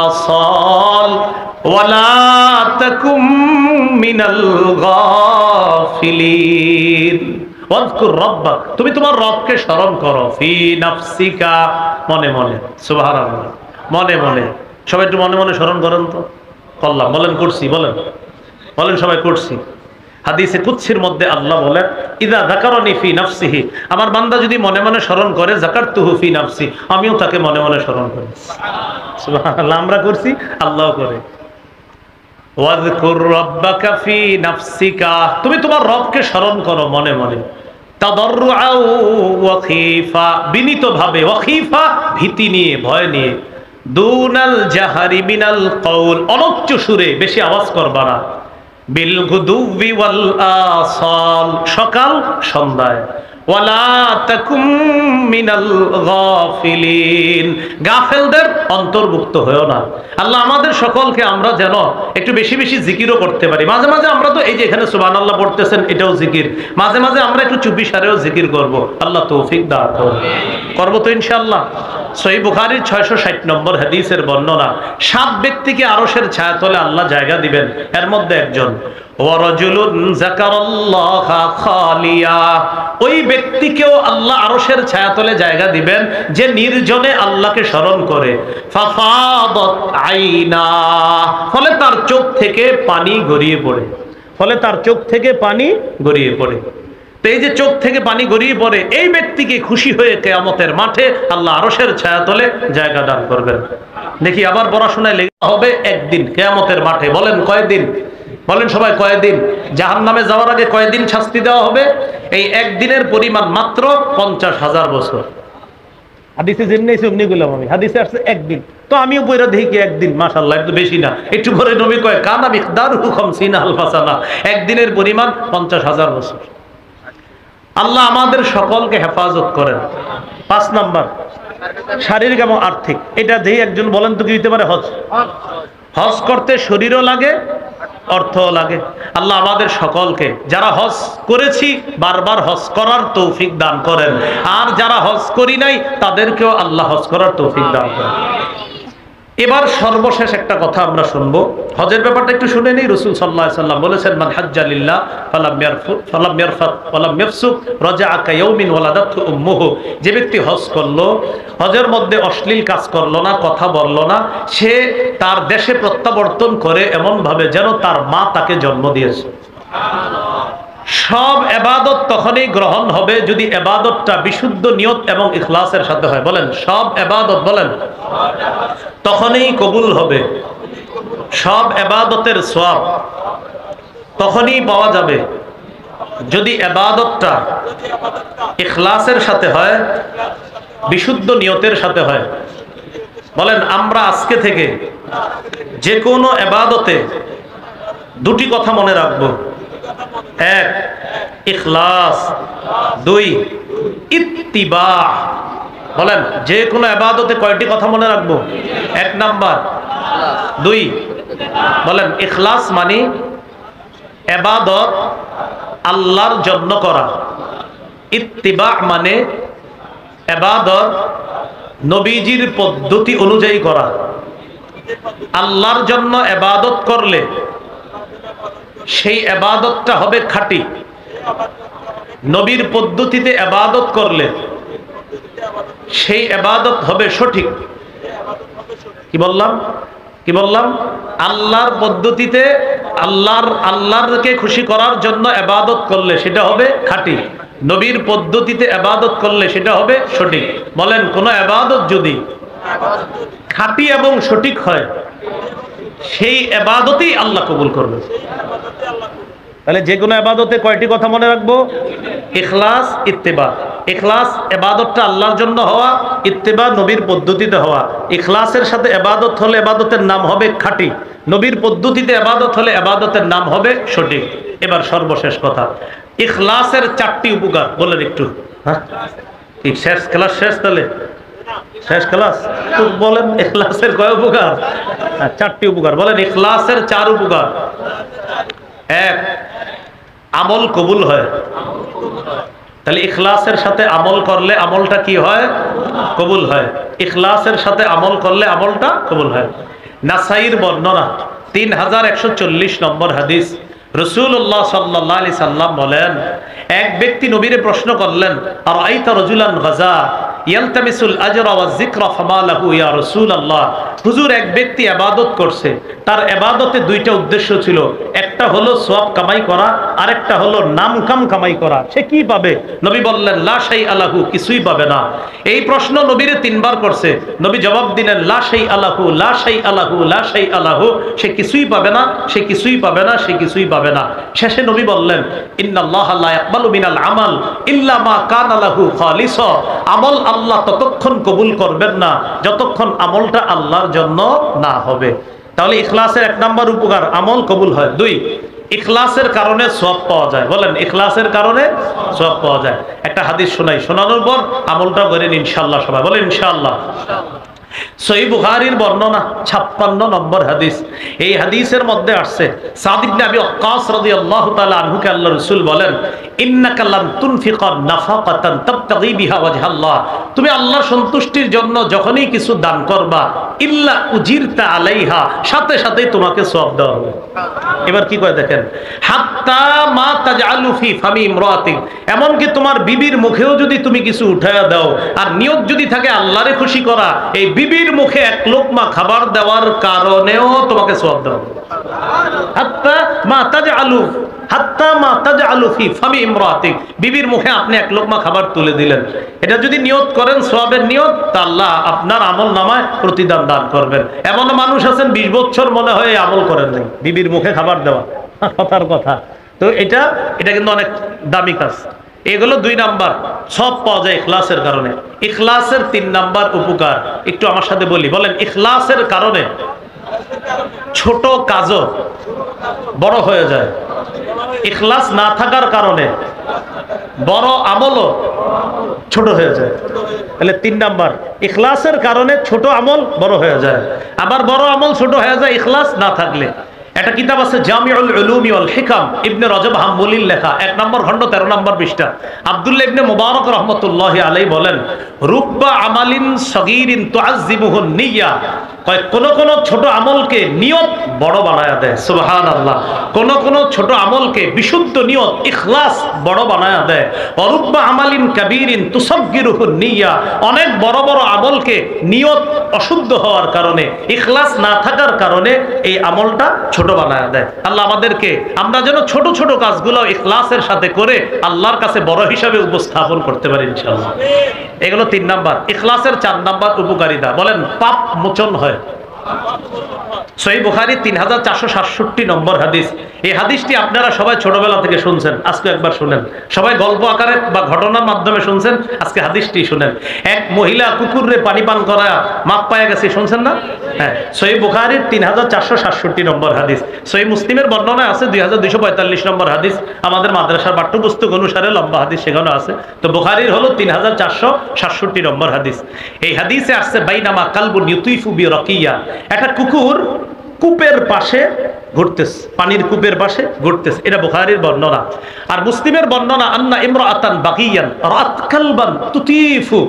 আসাল ওয়া লা তাকুম মিনাল গাফিলিন। ওয়াযকুর রাব্বাক, তুমি তোমার রবকে স্মরণ করো, ফী নাফসিকা, মনে মনে। সুবহানাল্লাহ, মনে মনে। সবাই একটু মনে মনে স্মরণ করেন তো। করলাম, বলেন করছি, বলেন বলেন সবাই করছি। হাদিসে কুদসির মধ্যে আল্লাহ বলেন, ইযা যাকারানি ফি নাফসিহি, আমার বান্দা যদি মনে মনে স্মরণ করে, যাকারতুহু ফি নাফসি, আমিও তাকে মনে মনে স্মরণ করি। সুবহানাল্লাহ, আমরা করছি, আল্লাহও করে। ওয়াযকুর রাব্বাকা ফি নাফসিকা, তুমি তোমার রবকে স্মরণ করো মনে মনে, তাদাররুআন ওয়া খীফা, বিনীতভাবে, ওয়া খীফা, ভীতি নিয়ে, ভয় নিয়ে, দুনাল জাহারি মিনাল কওল, অনুচ্চ সুরে, বেশি আওয়াজ করবা না, বিল গুদুবি ওয়াল আসাল, সকাল সন্ধ্যায়, ওয়ালা তাকুম মিনাল গাফিলিন, গাফেলদের অন্তর্ভুক্ত হয়েও না। আল্লাহ আমাদের সকলকে, আমরা যেন একটু বেশি বেশি জিকিরও করতে পারি। মাঝে মাঝে আমরা তো এই যে এখানে সুবহানাল্লাহ পড়তেছেন, এটাও জিকির। মাঝে মাঝে আমরা একটু চুপি সারেও জিকির করব। আল্লাহ তৌফিক দান করুন। করব তো ইনশাআল্লাহ। সহিহ বুখারীর 660 নম্বর হাদিসের বর্ণনা, 7 ব্যক্তিকে আরশের ছায়াতলে আল্লাহ জায়গা দিবেন। এর মধ্যে একজন, ওয়ারাজুলুন যাকারাল্লাহা খালিয়া, ওই ব্যক্তিকেও আল্লাহ আরশের ছায়াতলে জায়গা দিবেন যে নির্জনে আল্লাহকে স্মরণ করে। ফাফাদাত আইনা, ফলে তার চোখ থেকে পানি গড়িয়ে পড়ে, ফলে তার চোখ থেকে পানি গড়িয়ে পড়ে। তো এই যে চোখ থেকে পানি গড়িয়ে পড়ে, এই ব্যক্তিকে খুশি হয়ে কিয়ামতের মাঠে আল্লাহ আরশের ছায়াতলে জায়গা দান করবেন। দেখি আবার পড়াশোনায় লেগে হবে একদিন কিয়ামতের মাঠে। বলেন কয়দিন? বলেন সবাই কয়দিন? জাহান্নামে যাওয়ার আগে কয়দিন শাস্তি দেওয়া হবে? এই একদিনের পরিমাণ মাত্র 50,000 বছর। হাদিসে যেমনি এসে অমনি গুলাম আমি, হাদিসে আসছে একদিন, তো আমিও বইরা দেখি কি একদিন, মাশাআল্লাহ, একটু বেশি না। একটু পরে নবী কয়, কানা মিকদারুহু 50 আলফা সানা, একদিনের পরিমাণ 50,000 বছর। আল্লাহ আমাদের সকলকে হেফাজত করেন। 5 নাম্বার, শারীরিক এবং আর্থিক। এটা যেই একজন বলেন তো কি দিতে পারে? হজ। হজ করতে শরীরও লাগে, অর্থও লাগে। আল্লাহ আমাদের সকলকে, যারা হজ করেছি, বারবার হজ করার তৌফিক দান করেন, আর যারা হজ করি নাই তাদেরকেও আল্লাহ হজ করার তৌফিক দান করেন। এবার সর্বশেষ একটা কথা আমরা শুনবো, হজের ব্যাপারটা একটু শুনে নেই। রাসূল সাল্লাল্লাহু আলাইহি ওয়াসাল্লাম বলেছেন, মান হাজ্জা লিল্লাহ ফালাম ইয়ারফুত ওয়ালাম ইয়াফসুক রাজাআ কায়াউমিন ওয়ালাদাতহু উম্মুহু, যে ব্যক্তি হজ করলো, হজের মধ্যে অশ্লীল কাজ করলো না, কথা বললো না, সে তার দেশে প্রত্যাবর্তন করে এমন ভাবে যেন তার মা তাকে জন্ম দিয়েছে। সব ইবাদত তখনই গ্রহণ হবে যদি ইবাদতটা বিশুদ্ধ নিয়ত এবং ইখলাসের সাথে হয়। বলেন সব ইবাদত, বলেন তখনই কবুল হবে। সব ইবাদতের সওয়াব তখনই পাওয়া যাবে যদি ইবাদতটা ইখলাসের সাথে হয়, বিশুদ্ধ নিয়তের সাথে হয়। বলেন আমরা আজকে থেকে যে কোনো ইবাদতে দুটি কথা মনে রাখবো। 1 ইখলাস, 2 ইত্তিবা। বলেন যে কোনো ইবাদতে কয়টি কথা মনে রাখবো? 1 নাম্বার, 2। বলেন ইখলাস মানে ইবাদত আল্লাহর জন্য করা, ইত্তিবা মানে ইবাদত নবীজির পদ্ধতি অনুযায়ী করা। আল্লাহর জন্য ইবাদত করলে সেই ইবাদতটা হবে খাঁটি, নবীর পদ্ধতিতে ইবাদত করলে সেই ইবাদত হবে সঠিক। কি বললাম? কি বললাম? আল্লাহর পদ্ধতিতে, আল্লাহকে খুশি করার জন্য ইবাদত করলে সেটা হবে খাঁটি, নবীর পদ্ধতিতে ইবাদত করলে সেটা হবে সঠিক। বলেন কোন ইবাদত যদি খাঁটি এবং সঠিক হয়, সেই ইবাদতই আল্লাহ কবুল করবে। তাহলে যে কোনো ইবাদতে কয়টি কথা মনে রাখবো? ইখলাস, ইত্তেবা। ইখলাস ইবাদতটা আল্লাহর জন্য হওয়া, ইত্তেবা নবীর পদ্ধতিতে হওয়া। ইখলাসের সাথে ইবাদত হলে ইবাদতের নাম হবে খাঁটি, নবীর পদ্ধতিতে ইবাদত হলে ইবাদতের নাম হবে সঠিক। এবার সর্বশেষ কথা, ইখলাসের 4টি উপকার বলেন একটু। হ্যাঁ, ঠিক শেষ ক্লাস শেষ, তাহলে শেষ ক্লাস তো বলেন ইখলাসের কয় উপকার? 4টি উপকার বলেন। ইখলাসের 4 উপকার। 1, আমল কবুল হয়। তাহলে ইখলাসের সাথে আমল করলে আমলটা কি হয়? কবুল হয়। ইখলাসের সাথে আমল করলে আমলটা কবুল হয়। নাসাইর বর্ণনা 3140 নম্বর হাদিস, রাসূলুল্লাহ সাল্লাল্লাহু আলাইহি সাল্লাম বলেন, এক ব্যক্তি নবীরে প্রশ্ন করলেন, আরাইতা রাজুলান গাজা ইয়ালতামিসুল আজরা ওয়াজ যিকরা ফামা লাহু ইয়া রাসূলুল্লাহ। হুজুর, এক ব্যক্তি ইবাদত করছে, তার ইবাদতে 2টা উদ্দেশ্য ছিল, একটা হলো সওয়াব কামাই করা, আরেকটা হলো নাম কাম কামাই করা, সে কি পাবে? নবী বললেন, লা শাইআ লাহু, কিছুই পাবে না। এই প্রশ্ন নবীরে 3 বার করছে, নবী জবাব দিলেন, লা শাইআ লাহু, লা শাইআ লাহু, লা শাইআ লাহু, সে কিছুই পাবে না, সে কিছুই পাবে না, সে কিছুই পাবে না। শেষে নবী বললেন, ইন্নাল্লাহা লা ইয়াকবালু মিনাল আমাল ইল্লা মা কানা লাহু খালিসা। আমল আল্লাহ ততক্ষণ কবুল করবেন না যতক্ষণ আমলটা আল্লাহর জন্য না হবে। তাহলে ইখলাসের 1 নাম্বার উপকার, আমল কবুল হয়। 2, ইখলাসের কারণে সওয়াব পাওয়া যায়। বলেন, ইখলাসের কারণে সওয়াব পাওয়া যায়। একটা হাদিস শোনাই, শোনানোর পর আমলটা করেন ইনশাআল্লাহ সবাই। বলেন ইনশাআল্লাহ। সহিহ বুখারীর বর্ণনা 56 নম্বর হাদিস। এই হাদিসের মধ্যে আসছে, সাদ ইবনে আবি ওয়াক্কাস রাদিয়াল্লাহু তাআলা আনহুকে আল্লাহর রাসূল বলেন, ইন্নাকা লান তুনফিকা নাফাকাতান তাবতাগী বিহা ওয়াজহাল্লাহ। তুমি আল্লাহর সন্তুষ্টির জন্য যখনই কিছু দান করবা, ইল্লা উজিরতা আলাইহা, সাথে সাথেই তোমাকে সওয়াব দেওয়া হবে। এবার কি কয় দেখেন, হাত্তা মা তাজআলু ফি ফামি ইমরাতিক, এমনকি তোমার বিবির মুখেও যদি তুমি কিছু উঠায়া দাও, আর নিয়ত যদি থাকে আল্লাহরে খুশি করা, এই বিবির মুখে 1 লোকমা খাবার দেওয়ার কারণেও তোমাকে সওয়াব দেওয়া হবে। হাত্তা মা তাজআলু, হাত্তা মা তাজআলু ফি ফামি ইমরাতিক, বিবির মুখে আপনি 1 লোকমা খাবার তুলে দিলেন, এটা যদি নিয়ত করেন সওয়াবের নিয়ত, তা আল্লাহ আপনার আমল নামায় প্রতিদান দান করবেন। এমন মানুষ আছেন 20 বছর মনে হয় আমল করেন নাই, বিবির মুখে খাবার দেওয়া, কথার কথা। তো এটা কিন্তু অনেক দামি কাজ। এগুলো 2 নাম্বার, সব পাওয়া যায় ইখলাসের কারণে। ইখলাসের 3 নাম্বার উপকার একটু আমার সাথে বলি। বলেন, ইখলাসের কারণে ছোট কাজও বড় হয়ে যায়। ইখলাস না থাকার কারণে বড় আমলও ছোট হয়ে যায়। তাহলে 3 নাম্বার, ইখলাসের কারণে ছোট আমল বড় হয়ে যায়, আবার বড় আমল ছোট হয়ে যায় ইখলাস না থাকলে। একটা কিতাব আছে জামিউল উলুমি ওয়াল হিকাম, ইবনে রজব হাম্বলির লেখা, 1 নম্বর খণ্ড 13 নম্বর পৃষ্ঠা। আব্দুল্লাহ ইবনে মুবারক রাহমাতুল্লাহি আলাইহি বলেন, রুব্বা আমালিন সগীরিন তুআজ্জিমুহুন নিয়্যা, কোন কোন ছোট আমলকে নিয়ত বড় বানায়া দেয়। সুবহানাল্লাহ। কোন কোন ছোট আমলকে বিশুদ্ধ নিয়ত ইখলাস বড় বানায়া দেয়। রুব্বা আমালিন কাবীরিন তুসাগগিরুহুন নিয়্যা, অনেক বড় বড় আমলকে নিয়ত অশুদ্ধ হওয়ার কারণে, ইখলাস না থাকার কারণে এই আমলটা ছোট বানায়া দেয়। আল্লাহ আমাদেরকে, আমরা যেন ছোট ছোট কাজগুলো ইখলাসের সাথে করে আল্লাহর কাছে বড় হিসাবে উপস্থাপন করতে পারি ইনশাআল্লাহ। এগুলো 3 নাম্বার। ইখলাসের 4 নাম্বার উপকারিতা, বলেন, পাপ মোচন হয়। সহিহ বুখারী 3467 নম্বর হাদিস। এই হাদিসটি আপনারা সবাই ছোটবেলা থেকে শুনছেন, আজকে একবার শুনেন। সবাই গল্প আকারে বা ঘটনার মাধ্যমে শুনছেন, আজকে হাদিসটি শুনেন। এক মহিলা কুকুরে পানি পান করা মাপ পায়া গেছে, শুনছেন না? হ্যাঁ, সহিহ বুখারীর 3467 নম্বর হাদিস। সহিহ মুসলিমের বর্ণনায় আছে 2245 নম্বর হাদিস। আমাদের মাদ্রাসার পাঠ্যপুস্তক অনুসারে লম্বা হাদিস সেখানে আছে। তো বুখারীর হলো 3467 নম্বর হাদিস। এই হাদিসে আসছে, বাইনামা কালবুন ইউতিফু বিরাকিয়া, একটা কুকুর কূপের পাশে ঘুরতেছে, পানির কূপের পাশে ঘুরতেছে। এটা বুখারীর বর্ণনা। আর মুসলিমের বর্ণনা, আন্না ইমরাআতান বাকিয়ান রাত কালবান তুতিফু,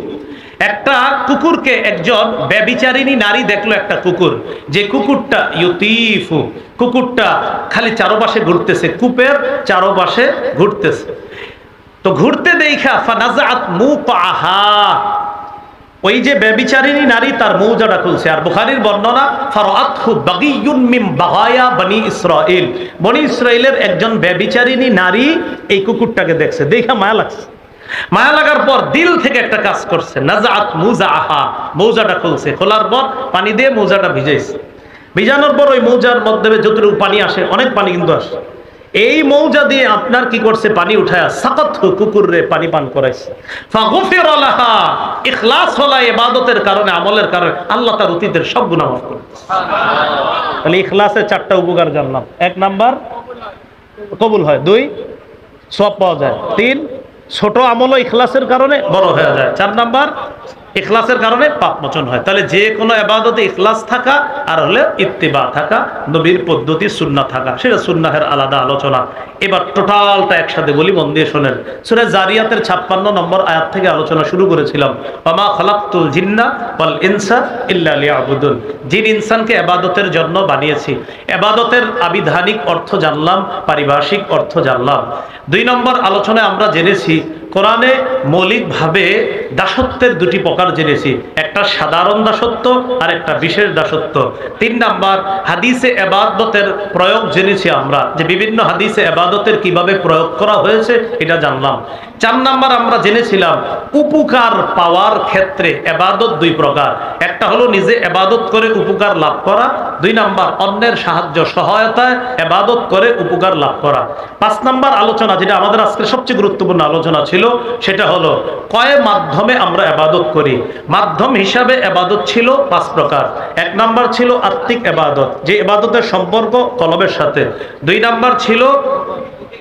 একটা কুকুরকে একজন ব্যভিচারিণী নারী দেখলো, একটা কুকুর, যে কুকুরটা ইউতিফু, কুকুরটা খালি চারপাশে ঘুরতেছে, কূপের চারপাশে ঘুরতেছে। তো ঘুরতে দেখা ফানাজাআত মুকাহা, ওই যে ব্যভিচারিণী নারী তার মৌজাটা খুলছে। আর বুখারীর বর্ণনা, ফারাআতহু বাগিয়ুন মিন বাগায়া বনি ইসরাইল, বনি ইসরাইলের একজন ব্যভিচারিণী নারী এই কুকুরটাকে দেখছে, দেখা মায়া লাগছে। মায়া লাগার পর দিল থেকে একটা কাজ করছে, নাজাআত মুজাআহা, মৌজাটা খুলছে, খোলার পর পানি দিয়ে মৌজাটা ভিজাইছে, ভিজানোর পর ওই মৌজার মধ্যে যতটুকু পানি আসে, অনেক পানি কিন্তু আসে, এই মৌজা দিয়ে আপনার কি করছে, পানি উঠায়া সাকাত কুকুররে পানি পান করাইছে। ফাগফিরা লাহা, ইখলাস হলো ইবাদতের কারণে, আমলের কারণে আল্লাহ তার অতীতের সব গুনাহ মাফ করে দিয়েছে। তাহলে ইখলাসের চারটা উপকার জানলাম। 1 নাম্বার কবুল হয়, 2 সওয়াব পাওয়া যায়, 3 ছোট আমলও ইখলাসের কারণে বড় হয়ে যায়, 4 নাম্বার ইখলাসের কারণে পাপ মোচন হয়। তাহলে যে কোনো ইবাদতে ইখলাস থাকা আর হলে ইত্তিবা থাকা, নবীর পদ্ধতি সুন্নাহ থাকা, সেটা সুন্নাহের আলাদা আলোচনা। এবার টোটালটা একসাথে বলি, মন দিয়ে শোনেন। সূরা জারিয়াতের 56 নম্বর আয়াত থেকে আলোচনা শুরু করেছিলাম, ওয়ামা খালাকতুল জিন্না ওয়াল ইনসা ইল্লা লিয়াবুদুন। জিন ইনসানকে ইবাদতের জন্য বানিয়েছি। ইবাদতের আবিধানিক অর্থ জানলাম, পারিভাষিক অর্থ জানলাম। 2 নম্বর আলোচনায় আমরা জেনেছি কোরআনে মৌলিকভাবে দাসত্বের 2টি প্রকার জেনেছি, একটা সাধারণ দাসত্ব আর একটা বিশেষ দাসত্ব। 3 নাম্বার হাদিসে ইবাদতের প্রয়োগ জেনেছি আমরা, যে বিভিন্ন হাদিসে ইবাদতের কিভাবে প্রয়োগ করা হয়েছে এটা জানলাম। 4 নাম্বার আমরা জেনেছিলাম উপকার পাওয়ার ক্ষেত্রে ইবাদত 2 প্রকার, একটা হলো নিজে ইবাদত করে উপকার লাভ করা, 2 নাম্বার অন্যের সাহায্য সহায়তায় ইবাদত করে উপকার লাভ করা। 5 নাম্বার আলোচনা, যেটা আমাদের আজকের সবচেয়ে গুরুত্বপূর্ণ আলোচনা ছিল, সেটা হলো কয় মাধ্যমে আমরা ইবাদত করি। মাধ্যম হিসাবে ইবাদত ছিল 5 প্রকার। 1 নাম্বার ছিল আত্মিক ইবাদত, যে ইবাদতের সম্পর্ক কলবের সাথে। 2 নাম্বার ছিল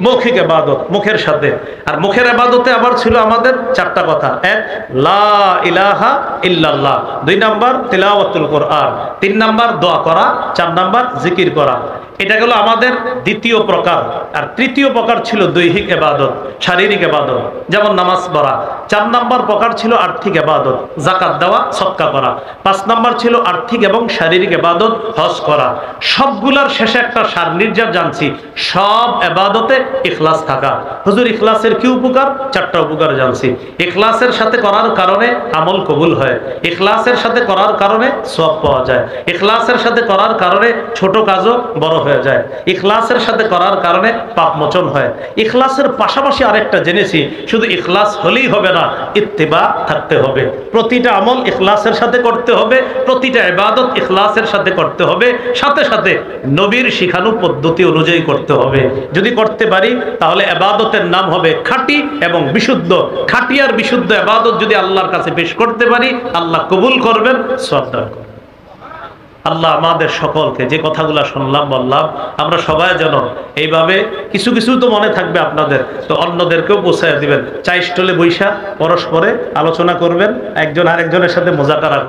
মৌখিক ইবাদত, মুখের সাথে। আর মুখের ইবাদতে আবার ছিল আমাদের 4টা কথা, 1 লা ইলাহা ইল্লাল্লাহ, 2 নাম্বার তিলাওয়াতুল কোরআন, 3 নাম্বার দোয়া করা, 4 নাম্বার জিকির করা। এটা গেল আমাদের 2য় প্রকার। আর 3য় প্রকার ছিল দৈহিক ইবাদত, শারীরিক ইবাদত, যেমন নামাজ পড়া। 4 নাম্বার প্রকার ছিল আর্থিক ইবাদত, যাকাত দেওয়া, সদকা করা। 5 নাম্বার ছিল আর্থিক এবং শারীরিক ইবাদত, হজ করা। সবগুলার শেষে একটা সারনির্যাস জানছি, সব ইবাদতে ইখলাস থাকা। হুজুর ইখলাসের কি উপকার? 4টা উপকার জানছি। ইখলাসের সাথে করার কারণে আমল কবুল হয়, ইখলাসের সাথে করার কারণে সওয়াব পাওয়া যায়, ইখলাসের সাথে করার কারণে ছোট কাজও বড় হয়ে যায়, ইখলাসের সাথে করার কারণে পাপ মোচন হয়। ইখলাসের পাশাপাশি আরেকটা জেনেছি, শুধু ইখলাস হলেই হবে না, ইত্তিবা থাকতে হবে। প্রতিটা আমল ইখলাসের সাথে করতে হবে, প্রতিটা ইবাদত ইখলাসের সাথে করতে হবে, সাথে সাথে নবীর শিখানো পদ্ধতি অনুযায়ী করতে হবে। যদি করতে পারি তাহলে ইবাদতের নাম হবে খাঁটি এবং বিশুদ্ধ। খাঁটি আর বিশুদ্ধ ইবাদত যদি আল্লাহর কাছে পেশ করতে পারি, আল্লাহ কবুল করবেন, সওয়াব দান করবেন। আল্লাহ আমাদের সকলকে যে কথাগুলো শুনলাম বললাম, আমরা সবাই যেন এইভাবে কিছু কিছু তো মনে থাকবে আপনাদের, তো অন্যদেরকেও পৌঁছায় দিবেন। চা স্টলে বৈশা পরস্পরে আলোচনা করবেন, একজন আরেকজনের সাথে মোজাকারা